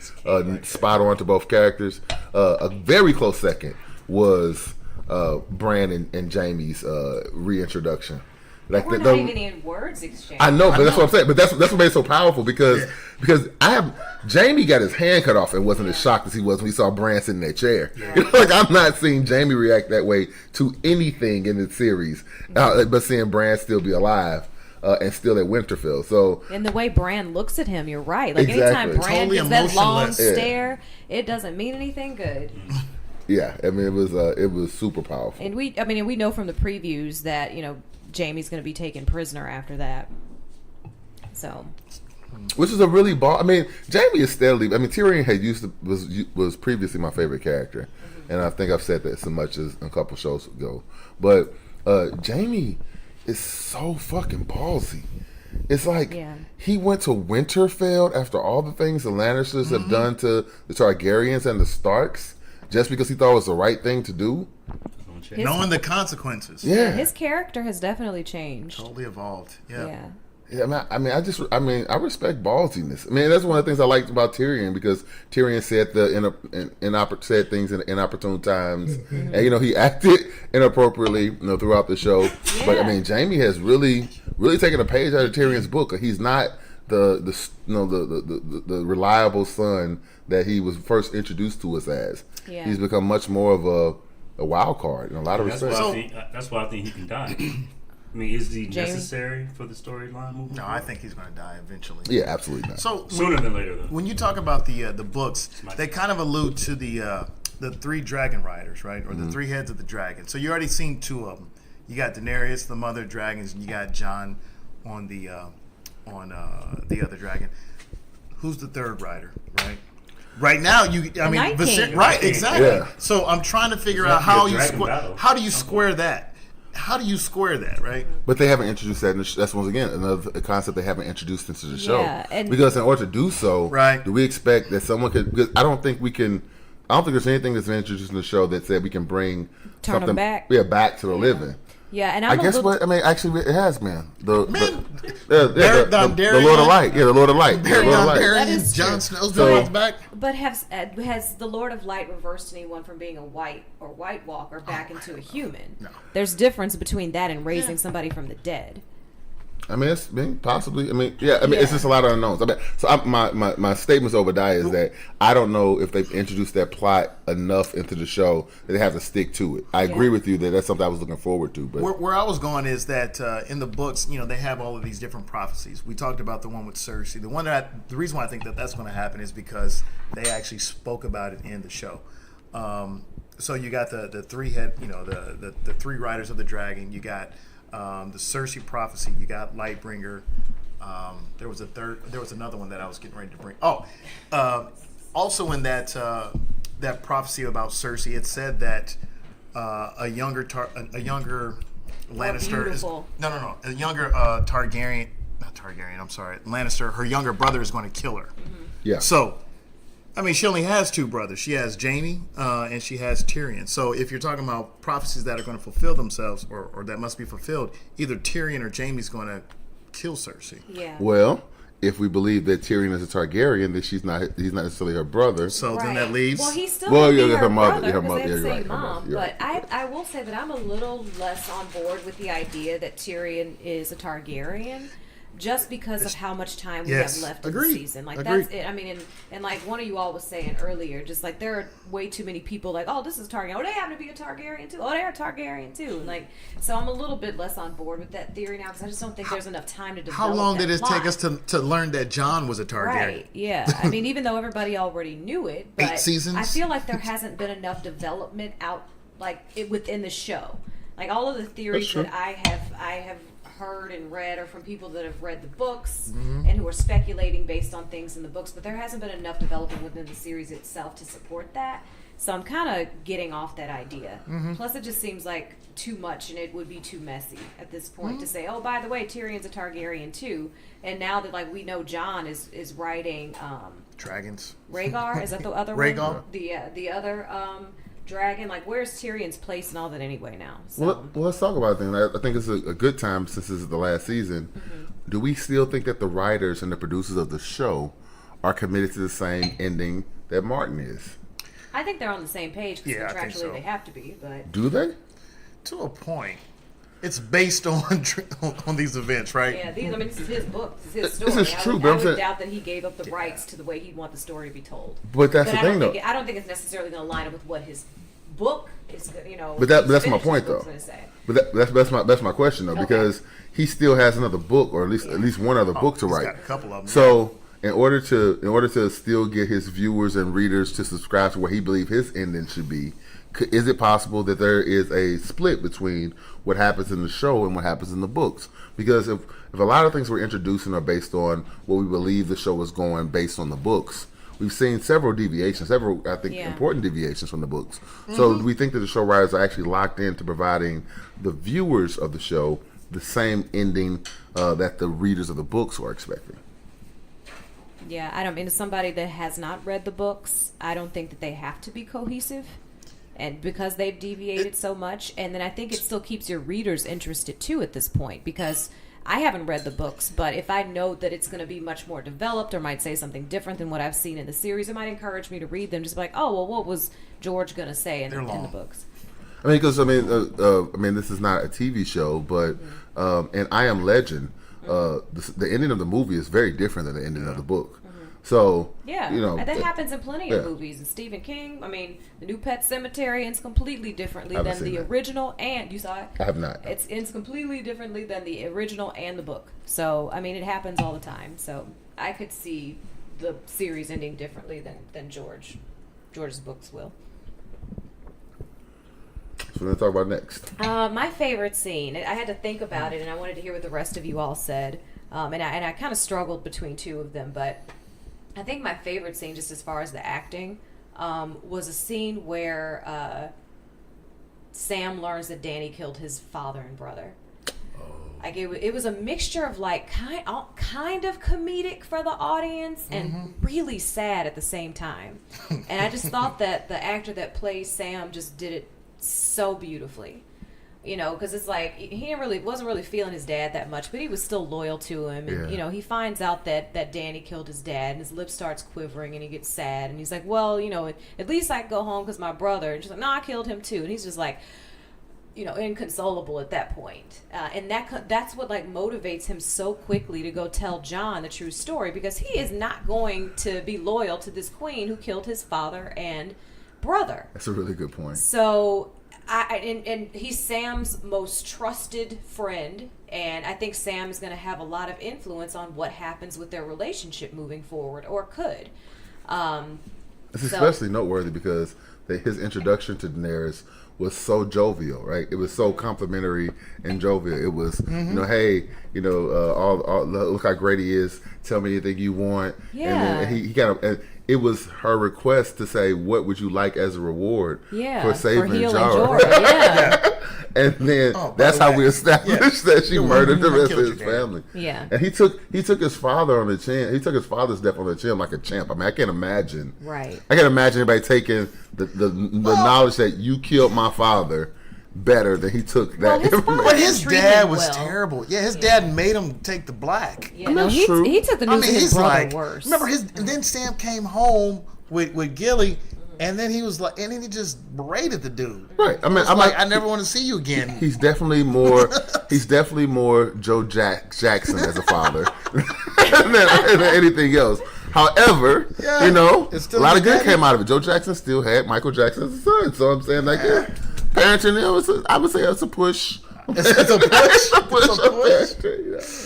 spot on to both characters. A very close second was Bran and Jaime's reintroduction. Like we're not even in words exchange. I know, but that's what I'm saying. But that's what made it so powerful because Jaime got his hand cut off and wasn't as shocked as he was when he saw Bran sitting in that chair. Yeah. You know, like I'm not seeing Jaime react that way to anything in the series, but seeing Bran still be alive and still at Winterfell. So and the way Bran looks at him, you're right. Like anytime Bran totally gives that long stare, it doesn't mean anything good. Yeah, I mean it was super powerful. And we know from the previews that, you know, Jaime's going to be taken prisoner after that. So, which is a really I mean, Jaime is steadily. I mean, Tyrion was previously my favorite character, and I think I've said that so much as a couple shows ago. But Jaime is so fucking ballsy. It's like he went to Winterfell after all the things the Lannisters have done to the Targaryens and the Starks, just because he thought it was the right thing to do. Knowing the consequences. Yeah. His character has definitely changed. Totally evolved. Yeah. I respect ballsiness. I mean, that's one of the things I liked about Tyrion, because Tyrion said said things in inopportune times, and you know he acted inappropriately, you know, throughout the show. Yeah. But I mean, Jaime has really taken a page out of Tyrion's book. He's not the reliable son that he was first introduced to us as. Yeah. He's become much more of a wild card in a lot of respects. That's why I think he can die. I mean, is he necessary for the storyline moving? No, I think he's going to die eventually. Yeah, absolutely not. So sooner than later, though. When you talk about the books, they kind of allude to the 3 dragon riders, right, or the 3 heads of the dragon. So you already seen 2 of them. You got Daenerys, the mother of dragons, and you got Jon on the other dragon. Who's the 3rd rider, right? Right now, right, exactly. Yeah. So I'm trying to figure out how do you square that? How do you square that, right? But they haven't introduced that. That's once again another concept they haven't introduced into the show. Because in order to do so, do we expect that someone could? Because I don't think there's anything that's been introduced in the show that said we can bring something back to the living. Yeah, and actually, it has, man. The Lord of Light. Yeah, the Lord of Light. That is Jon Snow's back. But has the Lord of Light reversed anyone from being a White Walker back into a human? No. There's difference between that and raising somebody from the dead. I mean, possibly. I mean, yeah. I mean, it's just a lot of unknowns. I mean, so my statements to Obadiah is that I don't know if they've introduced that plot enough into the show that they have to stick to it. I agree with you that that's something I was looking forward to. But where I was going is that in the books, you know, they have all of these different prophecies. We talked about the one with Cersei. The reason why I think that that's going to happen is because they actually spoke about it in the show. So you got the three head, you know, the three riders of the dragon. You got the Cersei prophecy. You got Lightbringer. There was another one that I was getting ready to bring. Also in that prophecy about Cersei, it said that a younger Lannister is a younger Targaryen, not Targaryen. I'm sorry, Lannister. Her younger brother is going to kill her. Mm-hmm. yeah. So, I mean, she only has two brothers. She has Jaime and she has Tyrion. So if you're talking about prophecies that are going to fulfill themselves or that must be fulfilled, either Tyrion or Jaime's going to kill Cersei. Yeah. Well, if we believe that Tyrion is a Targaryen, then he's not necessarily her brother. So then that leaves... Well, he's still her mother. Her mother. They have the same Her mom. mother. You're But right. I will say that I'm a little less on board with the idea that Tyrion is a Targaryen. Just because of how much time we have left in the season. Like, that's it. I mean, and like one of you all was saying earlier, just like there are way too many people like, oh, this is Targaryen. Oh, they happen to be a Targaryen too. Oh, they're a Targaryen too. And like, so I'm a little bit less on board with that theory now because I just don't think there's enough time to develop. How long did it plot. take us to learn that Jon was a Targaryen? Right, yeah. I mean, even though everybody already knew it, but 8 seasons? I feel like there hasn't been enough development out, like, within the show. Like, all of the theories that I have heard and read are from people that have read the books and who are speculating based on things in the books, but there hasn't been enough development within the series itself to support that. So I'm kind of getting off that idea. Plus, it just seems like too much, and it would be too messy at this point to say, oh, by the way, Tyrion's a Targaryen too. And now that like we know Jon is writing Dragons. Rhaegar, is that the other Rhaegar? one? The other dragon. Like, where's Tyrion's place in all that anyway now? So. Well, let's talk about it then. I think it's a good time since this is the last season. Do we still think that the writers and the producers of the show are committed to the same ending that Martin is? I think they're on the same page because Yeah, I think contractually so. they have to be. But Do they? To a point. It's based on these events, right? yeah, I mean, this is his book. This is his story. This is true, but I I'm would saying- doubt that he gave up the rights to the way he'd want the story to be told. But that's the I thing, don't though. I don't think it's necessarily going to line up with what his book is. But that's my finished point, his book's though. gonna say. But that's my question, though, Okay. because he still has another book, or at least one other book to He's write. got a couple of them. So in order to still get his viewers and readers to subscribe to where he believes his ending should be, is it possible that there is a split between what happens in the show and what happens in the books? Because if a lot of things we're introducing are based on what we believe the show is going based on the books, we've seen several deviations, I think, important deviations from the books. So do we think that the show writers are actually locked into providing the viewers of the show the same ending that the readers of the books are expecting? Yeah, I don't mean, as somebody that has not read the books, I don't think that they have to be cohesive. And because they've deviated so much, and then I think it still keeps your readers interested too at this point, because I haven't read the books, but if I know that it's going to be much more developed or might say something different than what I've seen in the series, it might encourage me to read them. Just be like, oh, well, what was George going to say in the books? I mean, because this is not a TV show, but in I Am Legend, the ending of the movie is very different than the ending of the book. So Yeah, and that happens in plenty of movies. And Stephen King, I mean, The New Pet Cemetery ends completely differently than the original, and you saw it? I have not. It ends completely differently than the original and the book. So, I mean, it happens all the time. So, I could see the series ending differently than George's books will. So we're going to talk about next. My favorite scene, I had to think about it, and I wanted to hear what the rest of you all said. And I kind of struggled between two of them, but I think my favorite scene, just as far as the acting, was a scene where Sam learns that Dany killed his father and brother. Like it was a mixture of like kind of comedic for the audience and really sad at the same time. And I just thought that the actor that plays Sam just did it so beautifully. You know, because it's like he wasn't really feeling his dad that much, but he was still loyal to him. And you know, he finds out that Dany killed his dad, and his lip starts quivering, and he gets sad, and he's like, "Well, you know, at least I can go home because my brother." And she's like, "No, I killed him too." And he's just like, inconsolable at that point. And that's what like motivates him so quickly to go tell Jon the true story, because he is not going to be loyal to this queen who killed his father and brother. That's a really good point. So and he's Sam's most trusted friend, and I think Sam is going to have a lot of influence on what happens with their relationship moving forward, or could. It's especially noteworthy because his introduction to Daenerys was so jovial, right? It was so complimentary and jovial. It was, hey, look how great he is. Tell me anything you want. Yeah. And then he kind of, and it was her request to say, what would you like as a reward for saving Jorah? Yeah. And then that's how we established that she murdered the rest of his family. Yeah. And he took his father on the chin. He took his father's death on the chin like a champ. I mean, I can't imagine. Right. I can't imagine anybody taking the knowledge that you killed my father better than he took that information. But his dad was terrible. Yeah, his dad made him take the black. Yeah, no, he took the news to his brother worse. Remember and then Sam came home with Gilly, and then he was like, and then he just berated the dude. Right. I mean, I'm like, I never want to see you again. He's definitely more Joe Jackson as a father than anything else. However, a lot of good came out of it. Joe Jackson still had Michael Jackson as a son, so I'm saying parenting, I would say it's a push. It's a push.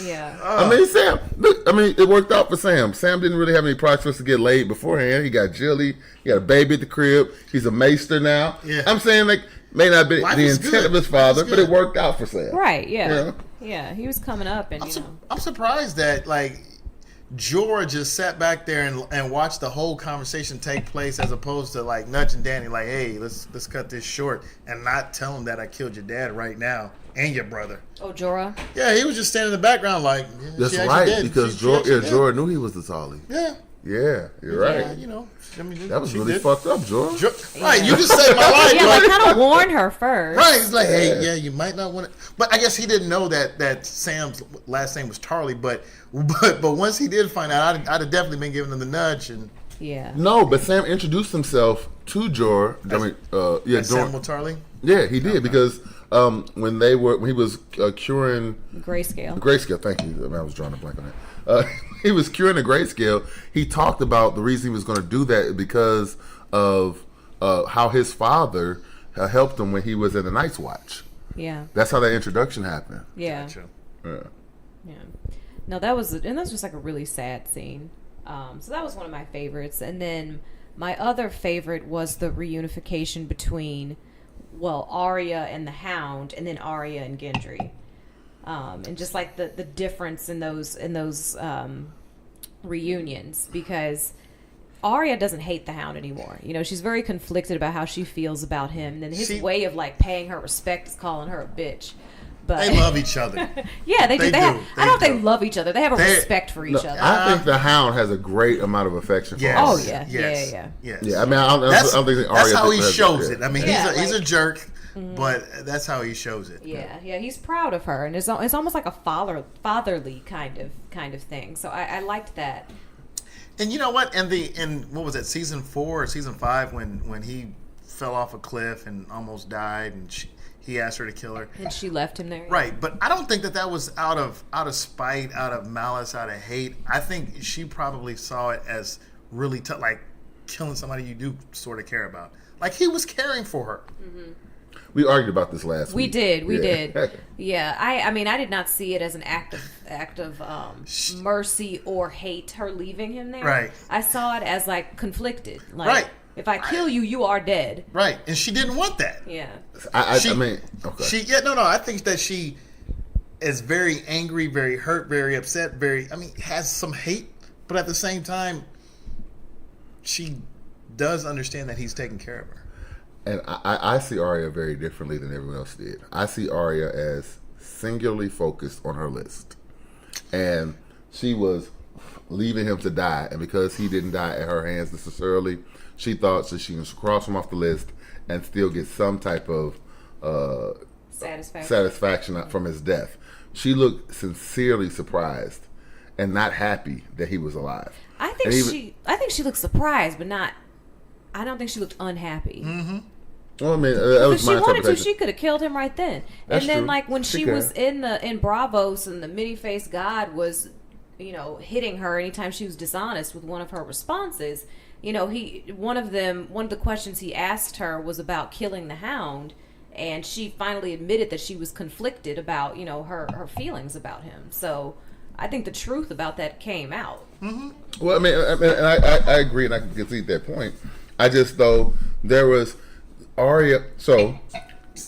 Yeah. I mean, Sam. Look, it worked out for Sam. Sam didn't really have any prospects to get laid beforehand. He got Jilly. He got a baby at the crib. He's a maester now. Yeah. I'm saying, like, may not be the intent of his father, but it worked out for Sam. Right. Yeah. Yeah. He was coming up, and I'm surprised that Jorah just sat back there and watched the whole conversation take place, as opposed to like nudging Dany, like, "Hey, let's cut this short," and not tell him that I killed your dad right now and your brother. Oh, Jorah. Yeah, he was just standing in the background, like. That's right, because Jorah knew he was the Tolly. Yeah. Yeah, you're right. Yeah, that was really fucked up, Jorah. Right, you just saved my life. Yeah, I kind of warned her first. Right, he's like, hey, you might not want to. But I guess he didn't know that Sam's last name was Tarly. But once he did find out, I'd have definitely been giving him the nudge. And no, but Sam introduced himself to Jorah. Samuel Tarly. Yeah, he did because when he was curing grayscale. Thank you. I was drawing a blank on that. He was curing the grayscale. He talked about the reason he was going to do that because of how his father helped him when he was in the Night's Watch. Yeah, that's how that introduction happened. Yeah, gotcha. Yeah. No, that was just like a really sad scene. So that was one of my favorites, and then my other favorite was the reunification between, Arya and the Hound, and then Arya and Gendry. And just like the difference in those reunions, because Arya doesn't hate the Hound anymore. She's very conflicted about how she feels about him, and then his way of like paying her respect is calling her a bitch. But they love each other. Yeah, they do. I don't know if they love each other. They have a respect for each other. I think the Hound has a great amount of affection for Arya. Oh yeah, yes. Yeah. I mean, I don't think Arya. That's how he shows it. I mean, he's a jerk. Mm-hmm. But that's how he shows it. Yeah, he's proud of her, and it's almost like a fatherly kind of thing. So I liked that. And you know what? In what was it, season 4 or season 5, when he fell off a cliff and almost died, and he asked her to kill her, and she left him there. Right, but I don't think that was out of spite, out of malice, out of hate. I think she probably saw it as really tough, like killing somebody you do sort of care about. Like he was caring for her. Mm-hmm. We argued about this last week. We did. Yeah, I mean, I did not see it as an act of mercy or hate, her leaving him there. Right. I saw it as like conflicted. Like, if I kill you, you are dead. Right, and she didn't want that. Yeah. I mean, okay. I think that she is very angry, very hurt, very upset, has some hate, but at the same time, she does understand that he's taking care of her. And I see Arya very differently than everyone else did. I see Arya as singularly focused on her list. And she was leaving him to die. And because he didn't die at her hands necessarily, she thought that she could cross him off the list and still get some type of satisfaction from his death. She looked sincerely surprised and not happy that he was alive. I think she looked surprised, but not. I don't think she looked unhappy. Mm-hmm. Well, I mean, that If was she my wanted to, interpretation. she could have killed him right then. That's and then, true. like when She she could. was in Bravos and the many-faced god was, hitting her anytime she was dishonest with one of her responses. One of the questions he asked her was about killing the Hound, and she finally admitted that she was conflicted about her feelings about him. So I think the truth about that came out. Well, I mean, and I agree, and I can concede that point. I just though there was Arya. So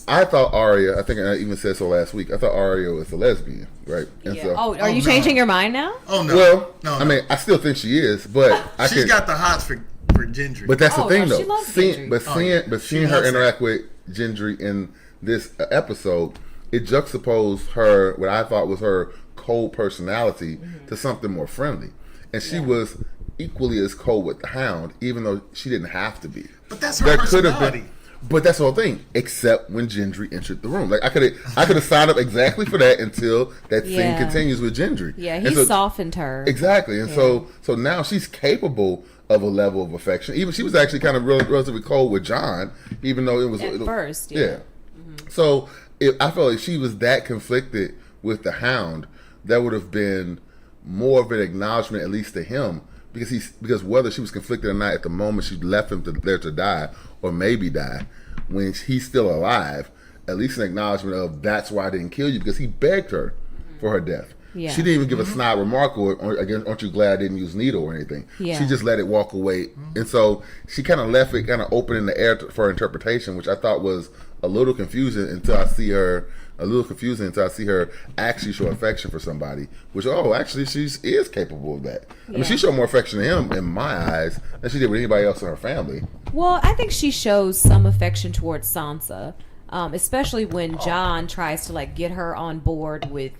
I thought Arya. I think I even said so last week. I thought Arya was a lesbian, right? And Yeah. Are you changing your mind now? Oh no. Well, no. I mean, I still think she is, but She's got the hots for Gendry. But that's the thing, no, she though. loves Gendry. Seeing her interact with Gendry in this episode, it juxtaposed her, what I thought was her cold personality, to something more friendly, and she was equally as cold with the Hound, even though she didn't have to be. But that's her personality. But that's the whole thing, except when Gendry entered the room. Like I could have signed up exactly for that until that scene continues with Gendry. Yeah, he softened her. Exactly, and so now she's capable of a level of affection. Even she was actually kind of relatively cold with Jon, even though it was at first. Yeah. So I felt like she was that conflicted with the Hound, that would have been more of an acknowledgement, at least to him, because whether she was conflicted or not at the moment she left him there to die, or maybe die, when he's still alive, at least an acknowledgement of that's why I didn't kill you, because he begged her for her death. Yeah. She didn't even give a snide remark or again, aren't you glad I didn't use needle or anything? Yeah. She just let it walk away. And so she kind of left it kind of open in the air for interpretation, which I thought was a little confusing until I see her actually show affection for somebody, which, actually she is capable of that. I mean, she showed more affection to him in my eyes than she did with anybody else in her family. Well, I think she shows some affection towards Sansa, especially when Jon tries to get her on board with,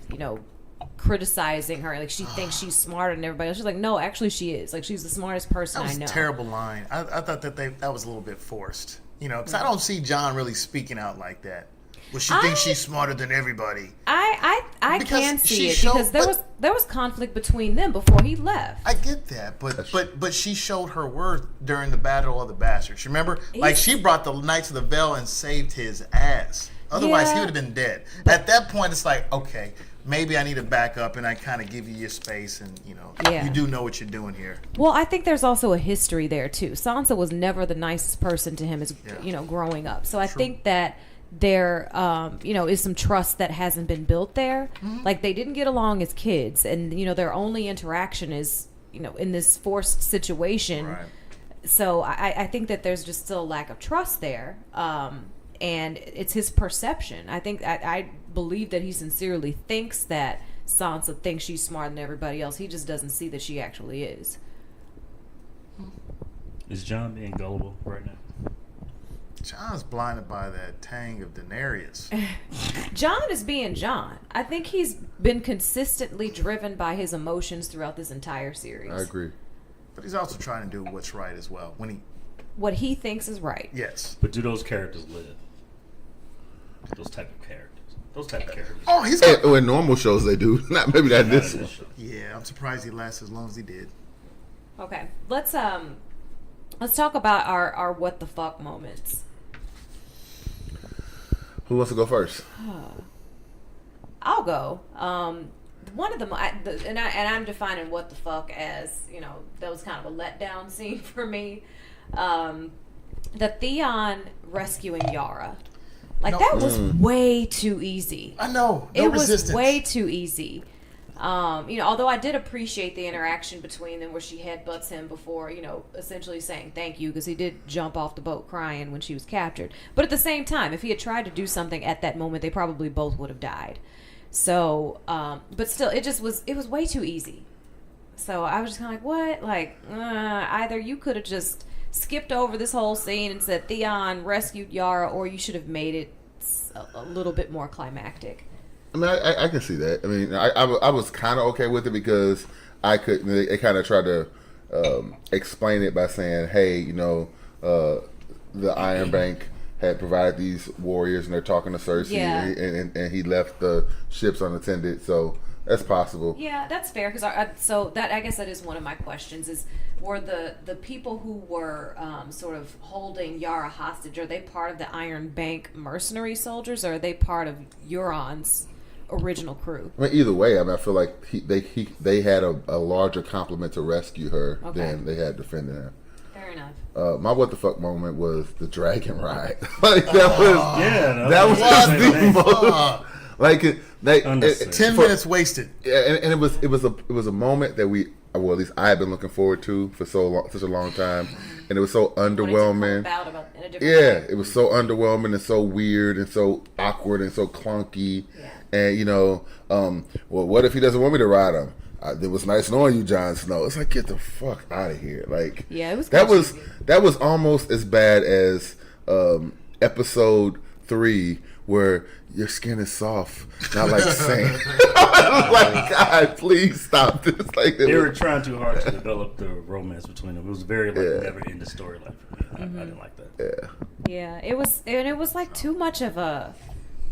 criticizing her. Like, she thinks she's smarter than everybody else. She's like, no, actually she is. Like, she's the smartest person I know. That was a terrible line. I thought that was a little bit forced. Because I don't see Jon really speaking out like that. Well, she thinks she's smarter than everybody. I can see it because there was conflict between them before he left. I get that, but she showed her worth during the Battle of the Bastards. Remember, she brought the Knights of the Vale and saved his ass. Otherwise, he would have been dead. At that point, it's like, okay, maybe I need to back up and I kind of give you your space, and you do know what you're doing here. Well, I think there's also a history there too. Sansa was never the nicest person to him as growing up. So I think that there is some trust that hasn't been built there. Like, they didn't get along as kids, and their only interaction is in this forced situation. Right. So I think that there's just still a lack of trust there, and it's his perception. I think I believe that he sincerely thinks that Sansa thinks she's smarter than everybody else. He just doesn't see that she actually is. Is Jon being gullible right now? Jon's blinded by that tang of Daenerys. Jon is being Jon. I think he's been consistently driven by his emotions throughout this entire series. I agree. But he's also trying to do what's right as well. What he thinks is right. Yes. But do those characters live? Those type of characters. Oh, he's in normal shows they do. Maybe not this one. Yeah, I'm surprised he lasted as long as he did. Okay, let's talk about our what the fuck moments. Who wants to go first? I'll go. One of them, and I'm defining what the fuck as that was kind of a letdown scene for me. The Theon rescuing Yara, that was way too easy. I know. It resistance. was way too easy. Although I did appreciate the interaction between them where she headbutts him before, essentially saying thank you, because he did jump off the boat crying when she was captured. But at the same time, if he had tried to do something at that moment, they probably both would have died. So, but still, it was way too easy. So I was just kind of like, what? Either you could have just skipped over this whole scene and said Theon rescued Yara, or you should have made it a little bit more climactic. I mean, I can see that. I mean, I was kind of okay with it because they kind of tried to explain it by saying, hey, the Iron Bank had provided these warriors and they're talking to Cersei, and he left the ships unattended. So That's possible. Yeah, that's fair because so that I guess that is one of my questions is were the people who were sort of holding Yara hostage, are they part of the Iron Bank mercenary soldiers or are they part of Euron's original crew? I mean, either way, I mean, I feel like they had a larger complement to rescue her than they had defending her. Fair enough. My what the fuck moment was the dragon ride. Like that was that was the most. Like 10 minutes wasted. Yeah, and it was a moment that well, at least I had been looking forward to for such a long time, and it was so underwhelming. Yeah, it was so underwhelming and so weird and so awkward and so clunky. Yeah. And well, what if he doesn't want me to ride him? It was nice knowing you, Jon Snow. It's like, get the fuck out of here. Like, yeah, it was. That was almost as bad as episode 3, where your skin is soft, not like sand. I was like, God, please stop this. Like, they were trying too hard to develop the romance between them. It was very never end of storyline for me. I didn't like that. Yeah, it was like too much of a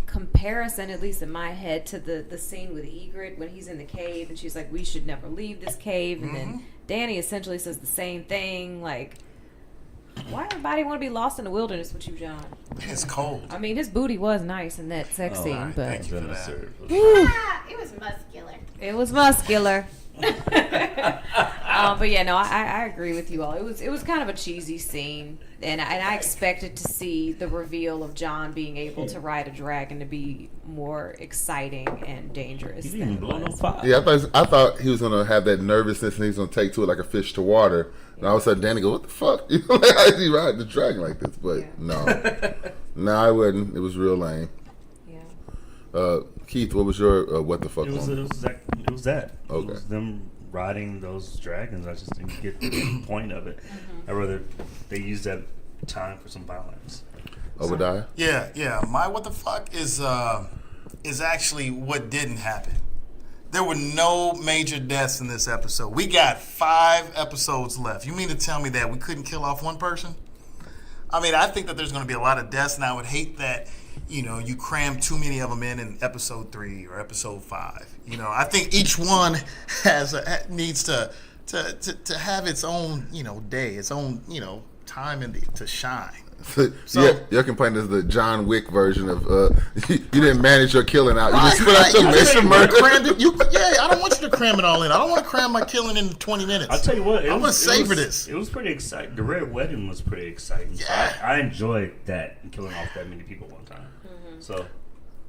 comparison, at least in my head, to the scene with Ygritte when he's in the cave and she's like, we should never leave this cave, and then Dany essentially says the same thing, like, why everybody want to be lost in the wilderness with you, Jon? It's cold. I mean, his booty was nice in that sex scene, right. but Thank you for that. It was muscular. It was muscular. But yeah, no, I agree with you all. It was kind of a cheesy scene, and I expected to see the reveal of Jon being able to ride a dragon to be more exciting and dangerous. He didn't blow no fire. Yeah, I thought he was gonna have that nervousness and he's gonna take to it like a fish to water. And all of a sudden, Danny goes, "What the fuck? You know, like, how is he riding the dragon like this?" But no, I wouldn't. It was real lame. Yeah. Keith, what was your what the fuck? It was that. Okay. It was them riding those dragons. I just didn't get the point of it. I'd rather they use that time for some violence. Obadiah? Yeah. My what the fuck is actually what didn't happen. There were no major deaths in this episode. We got 5 episodes left. You mean to tell me that we couldn't kill off one person? I mean, I think that there's going to be a lot of deaths, and I would hate that, you cram too many of them in episode 3 or episode 5. I think each one needs to have its own, day, its own, time to shine. So yeah, your complaint is the John Wick version of you didn't manage your killing out. You just put out your mission murder. I don't want you to cram it all in. I don't want to cram my killing in 20 minutes. I'll tell you what. I want to savor this. It was pretty exciting. The Red Wedding was pretty exciting. Yeah. So I enjoyed that and killing off that many people one time. So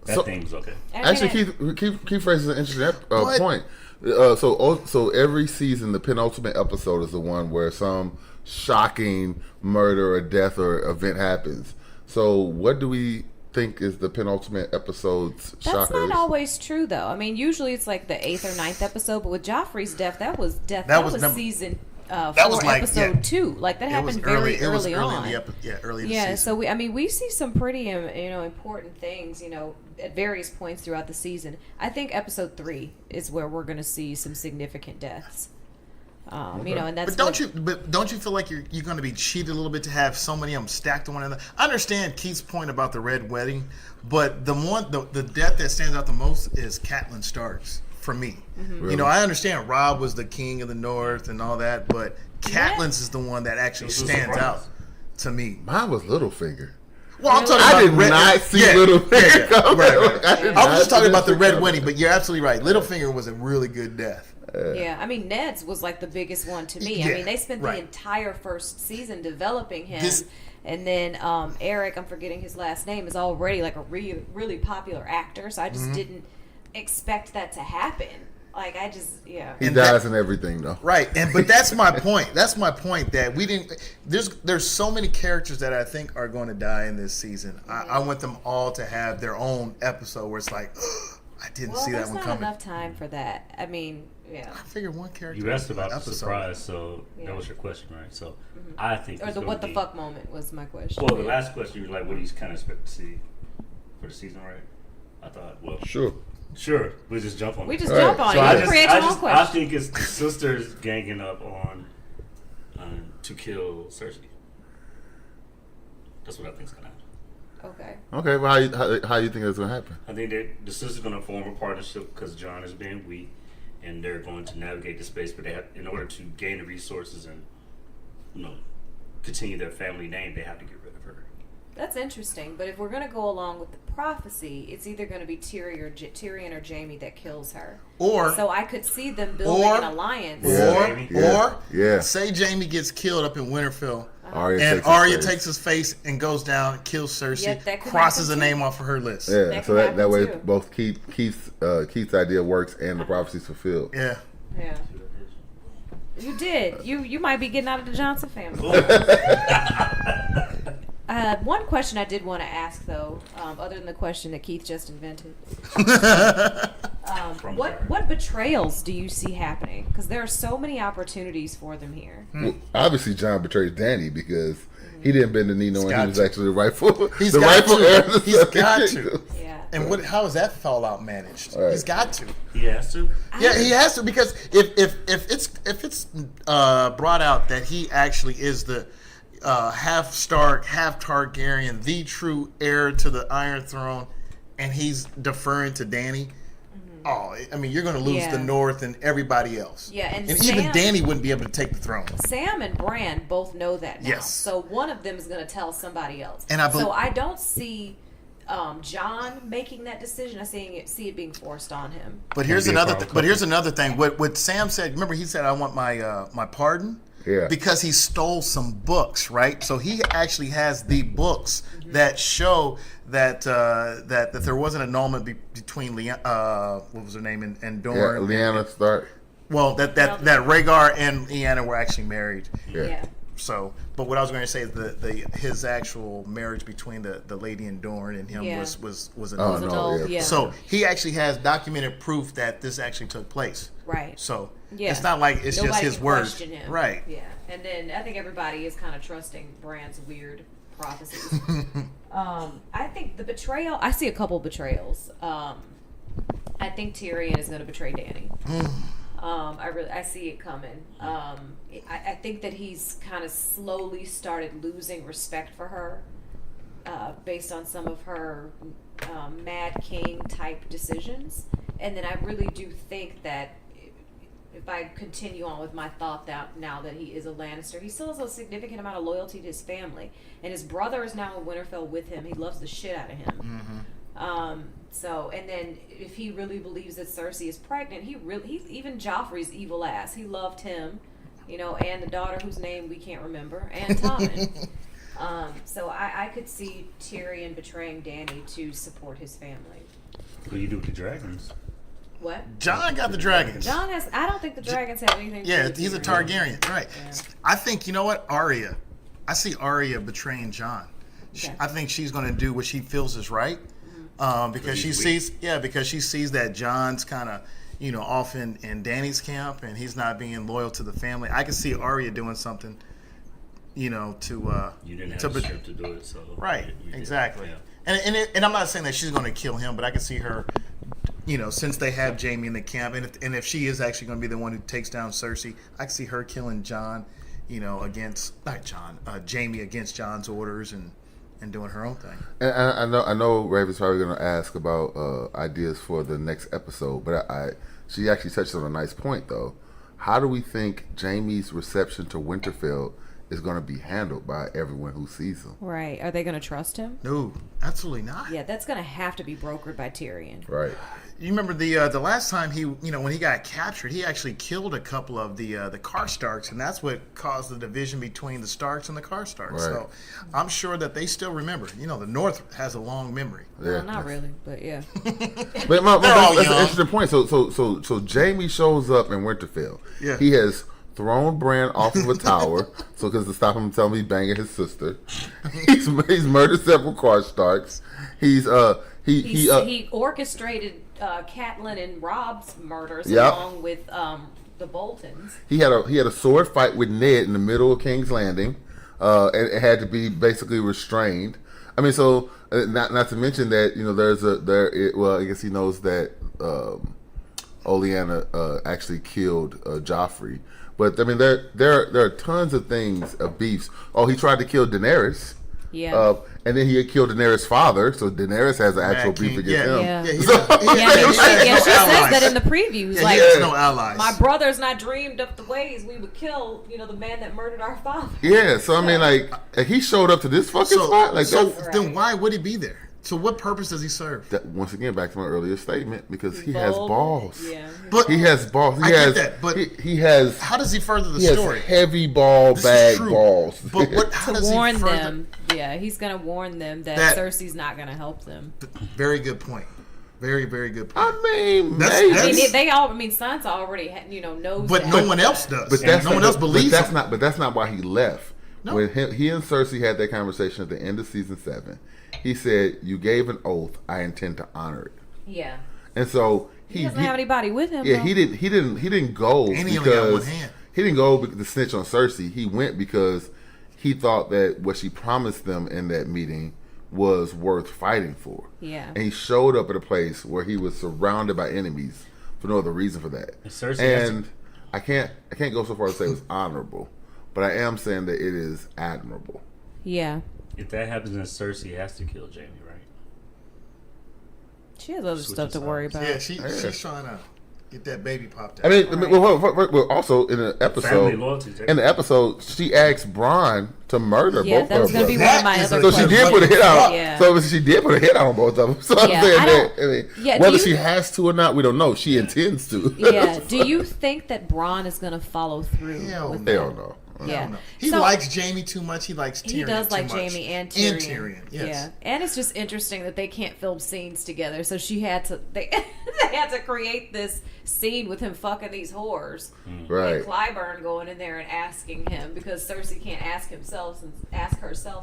that thing was okay. Actually, Keith raises an interesting point. So every season, the penultimate episode is the one where some shocking murder or death or event happens. So what do we think is the penultimate episode's shocker? That's not always true, though. I mean, usually it's like the 8th or 9th episode, but with Joffrey's death, that was season 4, episode 2. Like, that happened very early on. Early in the Yeah, season. so we see some pretty important things, at various points throughout the season. I think episode 3 is where we're going to see some significant deaths. And that's. But don't you feel like you're going to be cheated a little bit to have so many of them stacked on one another? I understand Keith's point about the Red Wedding, but the death that stands out the most is Catelyn Stark's for me. Mm-hmm. Really? I understand Robb was the king of the North and all that, but Catelyn's is the one that actually stands out to me. Mine was Littlefinger. Well, I'm talking about I did not see Littlefinger. Right. I was just talking about the Red Wedding, but you're absolutely right. Littlefinger was a really good death. Yeah, I mean, Ned's was like the biggest one to me. Yeah, I mean, they spent the entire first season developing him, and then Eric, I'm forgetting his last name, is already like a really popular actor, so I just didn't expect that to happen. Like, he dies in everything, though. Right, but that's my point. That's my point that we didn't. There's so many characters that I think are going to die in this season. I want them all to have their own episode where it's like, I didn't see that one coming. There's not enough time for that. I mean. Yeah. I figured one character. You asked about the surprise, so that was your question, right? So I think. Or the what the fuck moment was my question. Well, the last question you were like, what do you kind of expect to see for the season, right? I thought, well, sure, we just jump on. We just jump on. So You create your own question. I think it's the sisters ganging up on to kill Cersei. That's what I think's gonna happen. Okay. Okay, well, how you think that's gonna happen? I think that the sisters are going to form a partnership because John is being weak, and they're going to navigate the space. But they have, in order to gain the resources and continue their family name, they have to get rid of her. That's interesting, but if we're going to go along with the prophecy, it's either going to be Tyrion or Jaime that kills her. So I could see them building an alliance. Yeah. Say Jaime gets killed up in Winterfell, Arya and Arya takes his face and goes down and kills Cersei, Yep, that could crosses a happen name too. off of her list. Yeah, That so could that way happen too. both Keith's idea works and the prophecy's fulfilled. Yeah. Yeah. You did. You might be getting out of the Johnson family. One question I did want to ask, though, other than the question that Keith just invented, what betrayals do you see happening? Because there are so many opportunities for them here. Well, obviously, John betrays Danny because he didn't bend the knee knowing he was to. actually the rightful He's the got rightful to. heir. Of the He's Seven got to. Kingdoms. Yeah. And how is that fallout managed? Right. He's got to. He has to. Yeah, he has to, because if it's brought out that he actually is the half Stark, half Targaryen, the true heir to the Iron Throne, and he's deferring to Dany. Oh, I mean, you're going to lose the North and everybody else. Yeah, and even Dany wouldn't be able to take the throne. Sam and Bran both know that now. Yes. So one of them is going to tell somebody else. And so I don't see John making that decision. I see it being forced on him. But here's another. Here's another thing. What Sam said. Remember, he said, "I want my pardon." Yeah. Because he stole some books, right? So he actually has the books that show that that there wasn't an annulment between what was her name, and Dorne. Yeah, Lyanna Stark. Well, that Rhaegar and Lyanna were actually married. Yeah. So, but what I was going to say is his actual marriage between the lady and Dorne and him was annulled. no, yeah. So he actually has documented proof that this actually took place. Right. So Yeah. it's not like it's Nobody just his can word. question him. Right. Yeah. And then I think everybody is kind of trusting Bran's weird prophecies. I think the betrayal, I see a couple betrayals. I think Tyrion is going to betray Dany. I see it coming. I think that he's kind of slowly started losing respect for her based on some of her Mad King type decisions. And then I really do think that if I continue on with my thought that now that he is a Lannister, he still has a significant amount of loyalty to his family. And his brother is now in Winterfell with him. He loves the shit out of him. So, and then if he really believes that Cersei is pregnant, he's even Joffrey's evil ass. He loved him, and the daughter whose name we can't remember, and Tommen. So I could see Tyrion betraying Dany to support his family. What do you do with the dragons? What? John got the dragons. John has. I don't think the dragons have anything to do Yeah, with he's a Tyrion. Targaryen. Right. Yeah. I think, you know what? Arya. I see Arya betraying John. Okay. I think she's going to do what she feels is right. Because she sees that John's kind of, off in Dany's camp and he's not being loyal to the family. I can see Arya doing something, to You didn't have the strength to do it, so right, you did. exactly. Yeah. And I'm not saying that she's going to kill him, but I can see her, since they have Jaime in the camp, and if she is actually going to be the one who takes down Cersei, I can see her killing John, Jaime against John's orders and doing her own thing. And I know Raven's probably going to ask about ideas for the next episode, but she actually touched on a nice point though. How do we think Jaime's reception to Winterfell is going to be handled by everyone who sees him? Right. Are they going to trust him? No, absolutely not. Yeah, that's going to have to be brokered by Tyrion. Right. You remember the last time when he got captured, he actually killed a couple of the Karstarks, and that's what caused the division between the Starks and the Karstarks. Right. So I'm sure that they still remember. The North has a long memory. Yeah. Well, not really, but yeah. But They're all that's an young. interesting point. So Jaime shows up in Winterfell. Yeah. He has thrown Bran off of a tower, because to stop him telling me banging his sister. He's murdered several Karstarks. He orchestrated Catelyn and Rob's murders Yep. along with the Boltons. He had a sword fight with Ned in the middle of King's Landing, and it had to be basically restrained. I mean, so not to mention that I guess he knows that Olenna actually killed Joffrey. But I mean, there are tons of things of beefs. Oh, he tried to kill Daenerys. Yeah. And then he had killed Daenerys' father, so Daenerys has an actual Mad beef King. against him. Yeah. Yeah, he Yeah, has she no says allies. that in the previews. Yeah, like, he has no allies. my brother's not dreamed of the ways we would kill, the man that murdered our father. Yeah, so I mean, like he showed up to this fucking spot. Like, so that's, then why would he be there? So what purpose does he serve? that, once again, back to my earlier statement, because he has balls. Yeah. But He has balls. He I get has that, but he has how does he further the he has story? heavy ball This is bag true. balls. But what? How To does warn he further? them. Yeah, he's going to warn them that Cersei's not going to help them. Very good point. Very, very good point. I mean, That's- maybe. I mean, That's- they all. I mean, Sansa already, knows. But that. no one else does. But that's no one else believes But that's him. not. But that's not why he left. No. When he and Cersei had that conversation at the end of season 7, he said, "You gave an oath. I intend to honor it." Yeah. And so He doesn't have anybody with him. Yeah, though. he didn't go And he only got one because hand. he didn't go to snitch on Cersei. He went because he thought that what she promised them in that meeting was worth fighting for. Yeah. And he showed up at a place where he was surrounded by enemies for no other reason for that. And Cersei has And I can't go so far as to say it was honorable, but I am saying that it is admirable. Yeah. If that happens, then Cersei has to kill Jaime, right? She has other Switch stuff to sides. worry about. Yeah, she's trying to get that baby popped out. I mean, Right. well, also in the Family episode, loyalty. she asked Bronn to murder Yeah, both that was of going them. to be one of my That is other a- So she questions. did put a hit out. Yeah. So she did put a hit out on both of them. So I'm Yeah, saying I that. don't- I mean, Yeah, do whether you- she has to or not, we don't know. She intends to. Yeah. Do you think that Bronn is going to follow through Hell with no. Hell that? no. Yeah. No. He So- likes Jamie too much. He likes Tyrion He does like too much. Jamie and Tyrion. And Tyrion, yes. Yeah, and it's just interesting that they can't film scenes together. So they had to create this scene with him fucking these whores, Right. and Clyburn going in there and asking him because Cersei can't ask herself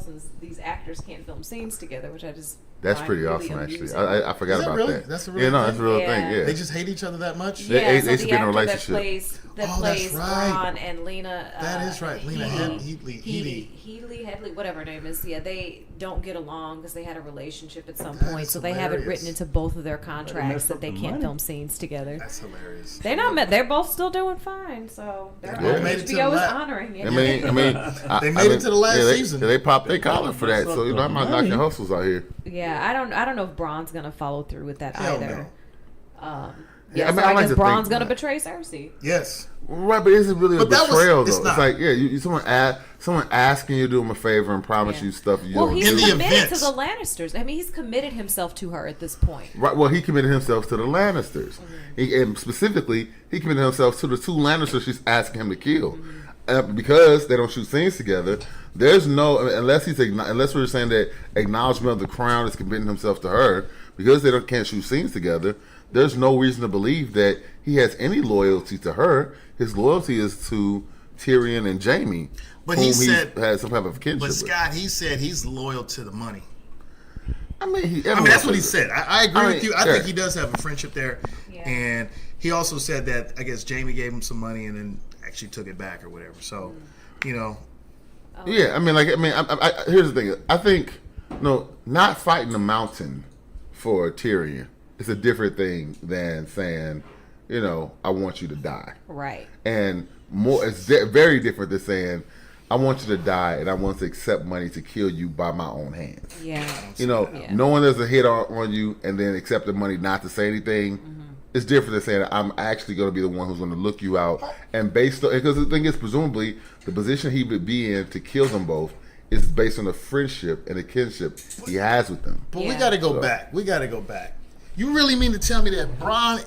since these actors can't film scenes together, which I just That's find pretty really awesome, actually. amusing. I forgot Is that about really? that. That's a real yeah, no, thing? that's a real Yeah. thing. Yeah. They just hate each other that much? They- Yeah, they so used to the be in a actor relationship. Oh, that that's plays right. Bronn and Lena. That is right. Lena Headley, whatever her name is. Yeah, they don't get along because they had a relationship at some That point. is So they have it hilarious. written into both of their contracts messed that up they the can't money. film scenes together. That's hilarious. They're not. They're both still doing fine. So they're They both made it to the HBO is last- honoring it. I mean, They made it to the last they, season. They popped their collar for that, so I'm not knocking hustles out here. Yeah, I don't know if Bronn's gonna follow through with that Hell either. no. Yeah, I mean, so I I like guess to Bronn's think gonna that. betray Cersei. Yes. Right, but is it really a But that was- betrayal it's though? not. It's like, yeah, someone asking you to do him a favor and promise Yeah. you stuff you Well, don't he's In do. the committed to events. the Lannisters. I mean, he's committed himself to her at this point. Right. Well, he committed himself to the Lannisters, and specifically, he committed himself to the two Lannisters she's asking him to kill, because they don't shoot scenes together. There's no unless we're saying that acknowledgement of the crown is committing himself to her because they can't shoot scenes together. There's no reason to believe that he has any loyalty to her. His loyalty is to Tyrion and Jaime, But whom he said- has some type of kinship But with. Scott, he said he's loyal to the money. I mean, That's what he said. I agree I mean, with you. I yeah. think he does have a friendship there. Yeah. And he also said that, I guess, Jamie gave him some money and then actually took it back or whatever. So, you know, Yeah, here's the thing. I think, not fighting the mountain for Tyrion is a different thing than saying, I want you to die. Right. And it's very different than saying, I want you to die and I want to accept money to kill you by my own hands. Yeah. Yeah. Knowing there's a hit on you and then accepting money not to say anything is different than saying I'm actually going to be the one who's going to look you out. And based on, because the thing is, presumably, the position he would be in to kill them both is based on the friendship and the kinship he has with them. but we Yeah. got to go back. We got to go back. You really mean to tell me that Bronn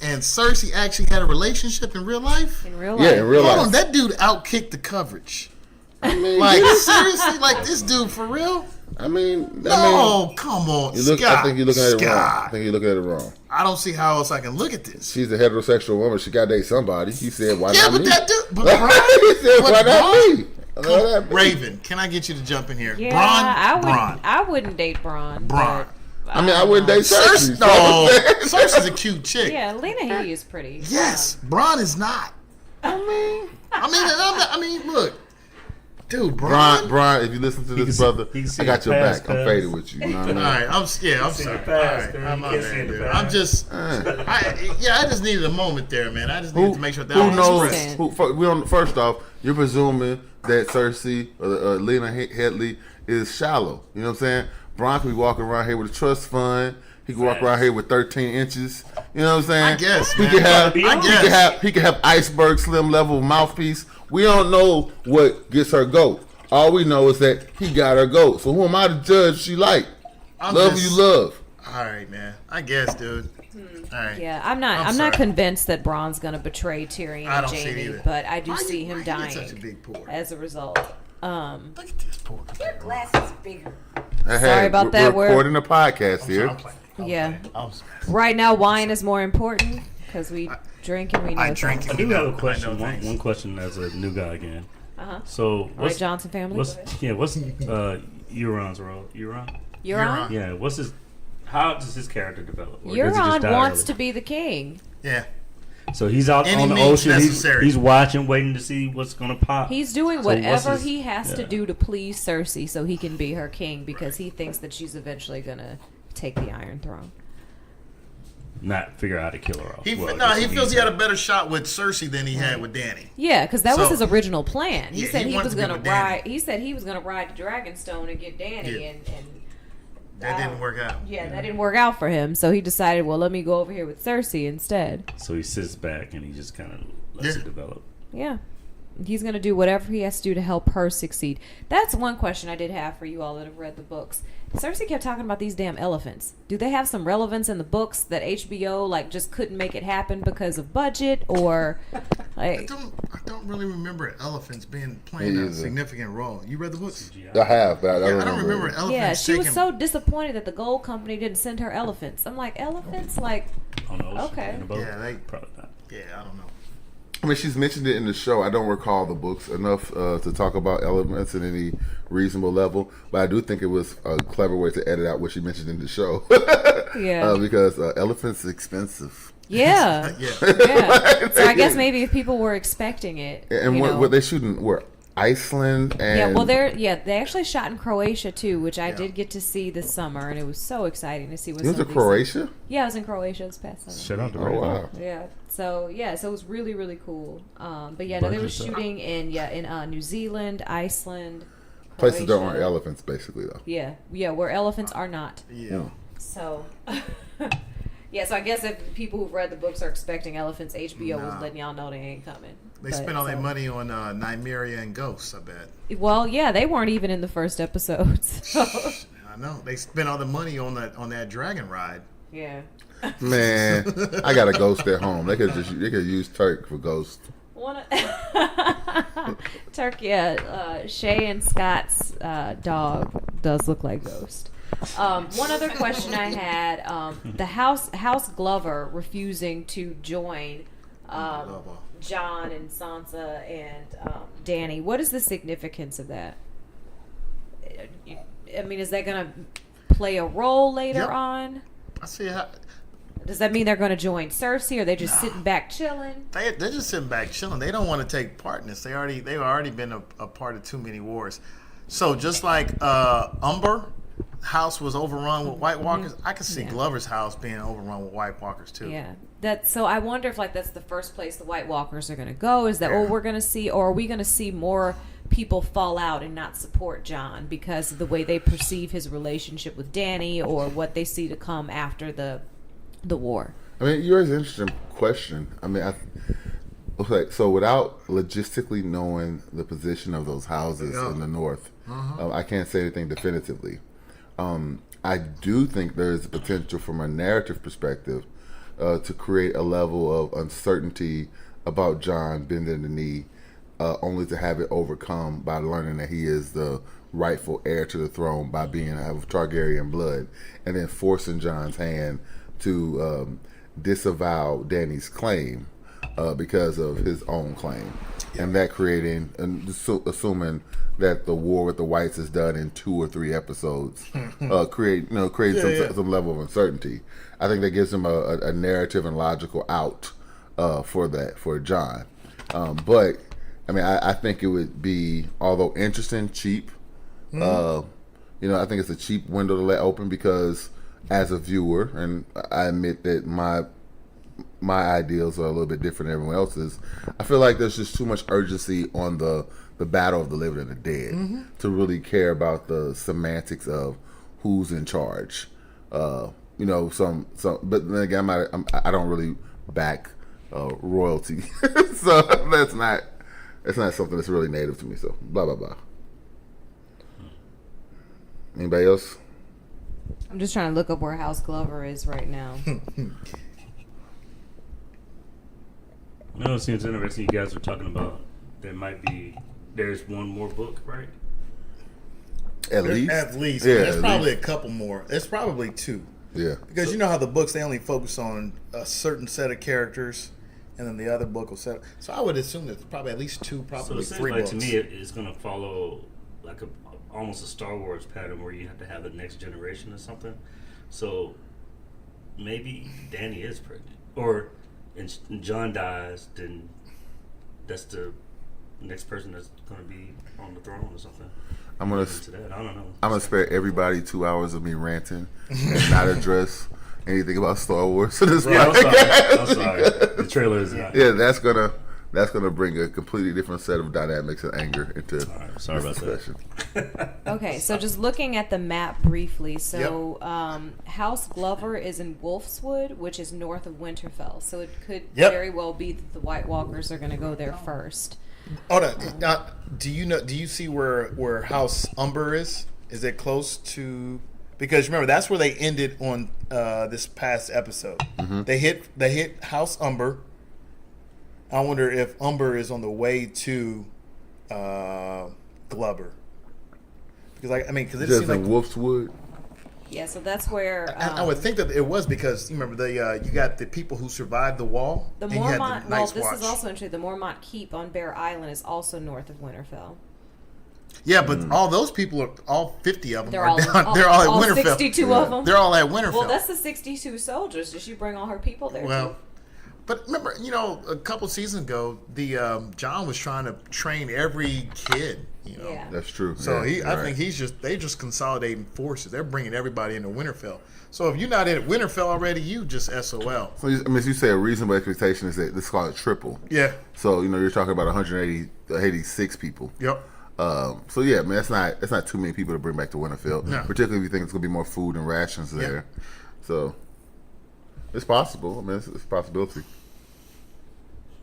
and Cersei actually had a relationship in real life? In real life. Yeah, in real Hold life. on, that dude outkicked the coverage. mean, Like, seriously? Like, this dude, for real? No, come on, Scott. I think you're looking at it wrong. I Scott. think you're looking at it wrong. I don't see how else I can look at this. She's a heterosexual woman. She got to date somebody. He said, "Why Yeah, not but me?" that dude. But he said, but "Why not Bronn- me?" Why not me? Raven, can I get you to jump in here? Yeah, Bronn. I wouldn't date Bronn. Bronn. I mean, I wouldn't date Cersei. Cersei, no, Cersei's a cute chick. Yeah, Lena Headey is pretty. Yes, Bronn is not. I mean, look, dude, Bron, if you listen to this, can brother, see- he can see I got the your past, back. I'm cuz. faded with you. You know what I mean? All right, I'm see sorry. the past, All man. right, I'm You out can't there, see the dude. past. I'm just, I just needed a moment there, man. I just needed to make sure that Who was knows? expressed. First off, you're presuming that Cersei or Lena Headley is shallow. You know what I'm saying? Bron could be walking around here with a trust fund. He could walk around here with 13 inches. You know what I'm saying? I guess, he man. could have. He He could have iceberg slim level mouthpiece. We don't know what gets her goat. All we know is that he got her goat. So who am I to judge? She like love who you love. All right, man. I guess, dude. All right. Yeah, I'm not convinced that Bron's going to betray Tyrion I and don't see it Jaime, either. but I do see him Why you get dying such a big pour? as a result. Look at this pour. Your glass is bigger. Sorry about that. We're recording a podcast here. I'm playing. Yeah. I'm Right now, wine is more important because we drink and we know. I drink things. I do have a question. I know things. One question as a new guy again. Uh-huh. So, what's Johnson family. What's Euron's role? Euron? Euron. Yeah. What's his? How does his character develop? Or does he just Euron die wants early? to be the king. Yeah. So he's out Any on the means ocean. necessary. He's watching, waiting to see what's gonna pop. He's doing So what's whatever his- he has to yeah. do to please Cersei so he can be her king because he thinks that she's eventually gonna take the Iron Throne. Not figure out how to kill her off. He Well, I guess feels he had a better shot with Cersei than he had with Dany. Yeah, because that was So- his original plan. He Yeah, said he he wanted was to be gonna with Dany. ride. He said he was gonna ride to Dragonstone and get Dany, Yeah. and That didn't work out. Yeah, that didn't work out for him. So he decided, well, let me go over here with Cersei instead. So he sits back and he just kind of lets Yeah. it develop. Yeah. He's going to do whatever he has to do to help her succeed. That's one question I did have for you all that have read the books. Cersei kept talking about these damn elephants. Do they have some relevance in the books that HBO just couldn't make it happen because of budget or I don't really remember elephants playing Me a either. significant role. You read the books? I have, but I Yeah, don't I don't remember it. elephants. Yeah, she was taking- so disappointed that the gold company didn't send her elephants. I'm like, elephants? Like, On the ocean, Okay. in a boat? Yeah, Probably not. Yeah, I don't know. I mean, she's mentioned it in the show. I don't recall the books enough to talk about elements in any reasonable level, but I do think it was a clever way to edit out what she mentioned in the show. Yeah. Because elephants are expensive. yeah. Yeah. Yeah. So I guess maybe if people were expecting it. And you what, know. what they shooting were Iceland and Yeah, well, they actually shot in Croatia too, which I did get to see this summer, and it was so exciting to see what. it was some in of these Croatia. things- Yeah, I was in Croatia this past summer. Shout out to Oh Ray. wow! Yeah, so it was really really cool. But yeah, no, they were Budget's up. shooting in New Zealand, Iceland, Places that Croatia. aren't elephants, basically though. Yeah, where elephants are not. Yeah. So. Yeah, so I guess if people who've read the books are expecting elephants, HBO was Nah. letting y'all know they ain't coming. They But, spent all their so- money on Nymeria and Ghosts, I bet. Well, yeah, they weren't even in the first episode. So. I know. They spent all the money on that dragon ride. Yeah. Man, I got a ghost at home. They could use Turk for ghost. One Turkey, Shay and Scott's dog does look like Ghost. One other question I had: the House Glover refusing to join John and Sansa and Dany. What is the significance of that? I mean, is that going to play a role later Yep. on? I see how Does that mean they're going to join Cersei, or are they just sitting back chilling? they're just sitting back chilling. They don't want to take part in this. They've already been a part of too many wars. So just like Umber house was overrun with White Walkers, I could see Yeah. Glover's house being overrun with White Walkers too. Yeah, so I wonder if that's the first place the White Walkers are going to go. Is that what we're going to see, or are we going to see more people fall out and not support John because of the way they perceive his relationship with Dany, or what they see to come after the war? I mean, you raise an interesting question. I mean, okay, so without logistically knowing the position of those houses in the north, I can't say anything definitively. I do think there is potential from a narrative perspective to create a level of uncertainty about John bending the knee, only to have it overcome by learning that he is the rightful heir to the throne by being of Targaryen blood, and then forcing John's hand to disavow Dany's claim because of his own claim, and that creating and assuming that the war with the whites is done in 2 or 3 episodes, create some level of uncertainty. I think that gives him a narrative and logical out for John. But I mean, I think it would be, although interesting, cheap. I think it's a cheap window to let open because, as a viewer, and I admit that my ideals are a little bit different than everyone else's, I feel like there's just too much urgency on the the battle of the living and the dead, to really care about the semantics of who's in charge. Some. But then again, I don't really back royalty, so that's not something that's really native to me. So blah blah blah. Anybody else? I'm just trying to look up where House Glover is right now. No, it seems interesting. You guys were talking about there's one more book, right? At least. Yeah, there's at probably least. a couple more. There's probably 2. Yeah. Because you know how the books, they only focus on a certain set of characters, and then the other book will set. So I would assume there's probably at least 2, So probably it seems 3 like books. to me it's going to follow like almost a Star Wars pattern where you have to have the next generation or something. So maybe Dany is pregnant, or and John dies, then that's the next person that's going to be on the throne or something. I'm gonna I don't know. I'm gonna spare everybody 2 hours of me ranting and not address anything about Star Wars. So this Yeah, podcast. I'm sorry. The trailer is not. Yeah, that's gonna bring a completely different set of dynamics and anger into All right, sorry this about discussion. Okay, so just looking at the map briefly, so House Glover is in Wolfswood, which is north of Winterfell. So it could very well be that the White Walkers are going to go there first. Oh, now, do you see where House Umber is? Is it close to? Because remember, that's where they ended on this past episode. They hit House Umber. I wonder if Umber is on the way to Glover. Because it Just seems like in Wolfswood. Yeah, so that's where I would think that it was, because you remember you got the people who survived the wall. the and you had Mormont. the Well, Night's this Watch. is also interesting. The Mormont Keep on Bear Island is also north of Winterfell. Yeah, but all those people are all 50 of them. They're are all down. They're all at Winterfell. 62 of them. They're all at Winterfell. Well, that's the 62 soldiers. Did she bring all her people there? Well, too? but remember, a couple seasons ago, the John was trying to train every kid. Yeah. That's true. So Yeah, I think they just consolidating forces. They're bringing everybody into Winterfell. So if you're not in Winterfell already, you just SOL. So as you say, a reasonable expectation is that this is called a triple. Yeah. So you're talking about 186 people. Yep. So yeah, man, that's not too many people to bring back to Winterfell. No. Particularly if you think it's gonna be more food and rations there. So it's possible. I mean, it's a possibility.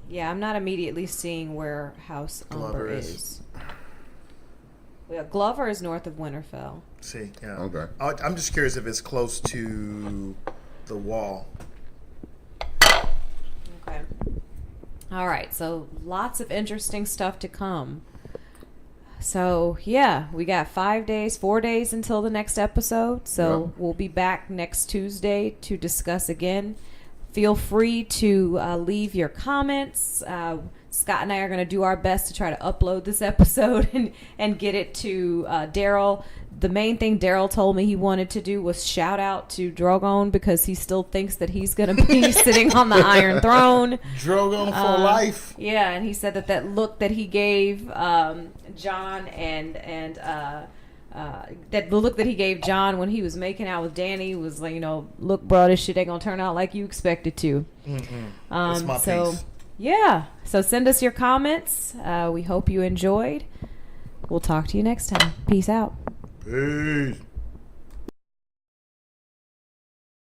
Yeah, I'm not immediately seeing where House Glover Umber is. Yeah, Glover is north of Winterfell. See, yeah. Okay. I'm just curious if it's close to the wall. Okay. All right, so lots of interesting stuff to come. So, yeah, we got 4 days until the next episode. So, we'll be back next Tuesday to discuss again. Feel free to leave your comments. Scott and I are going to do our best to try to upload this episode and get it to Daryl. The main thing Daryl told me he wanted to do was shout out to Drogon because he still thinks that he's going to be sitting on the Iron Throne. Drogon for life. Yeah, and he said that look that he gave John and that the look that he gave John when he was making out with Dany was like, look, bro, this shit ain't gonna turn out like you expected to. That's my piece. Yeah, so send us your comments. We hope you enjoyed. We'll talk to you next time. Peace out. Peace.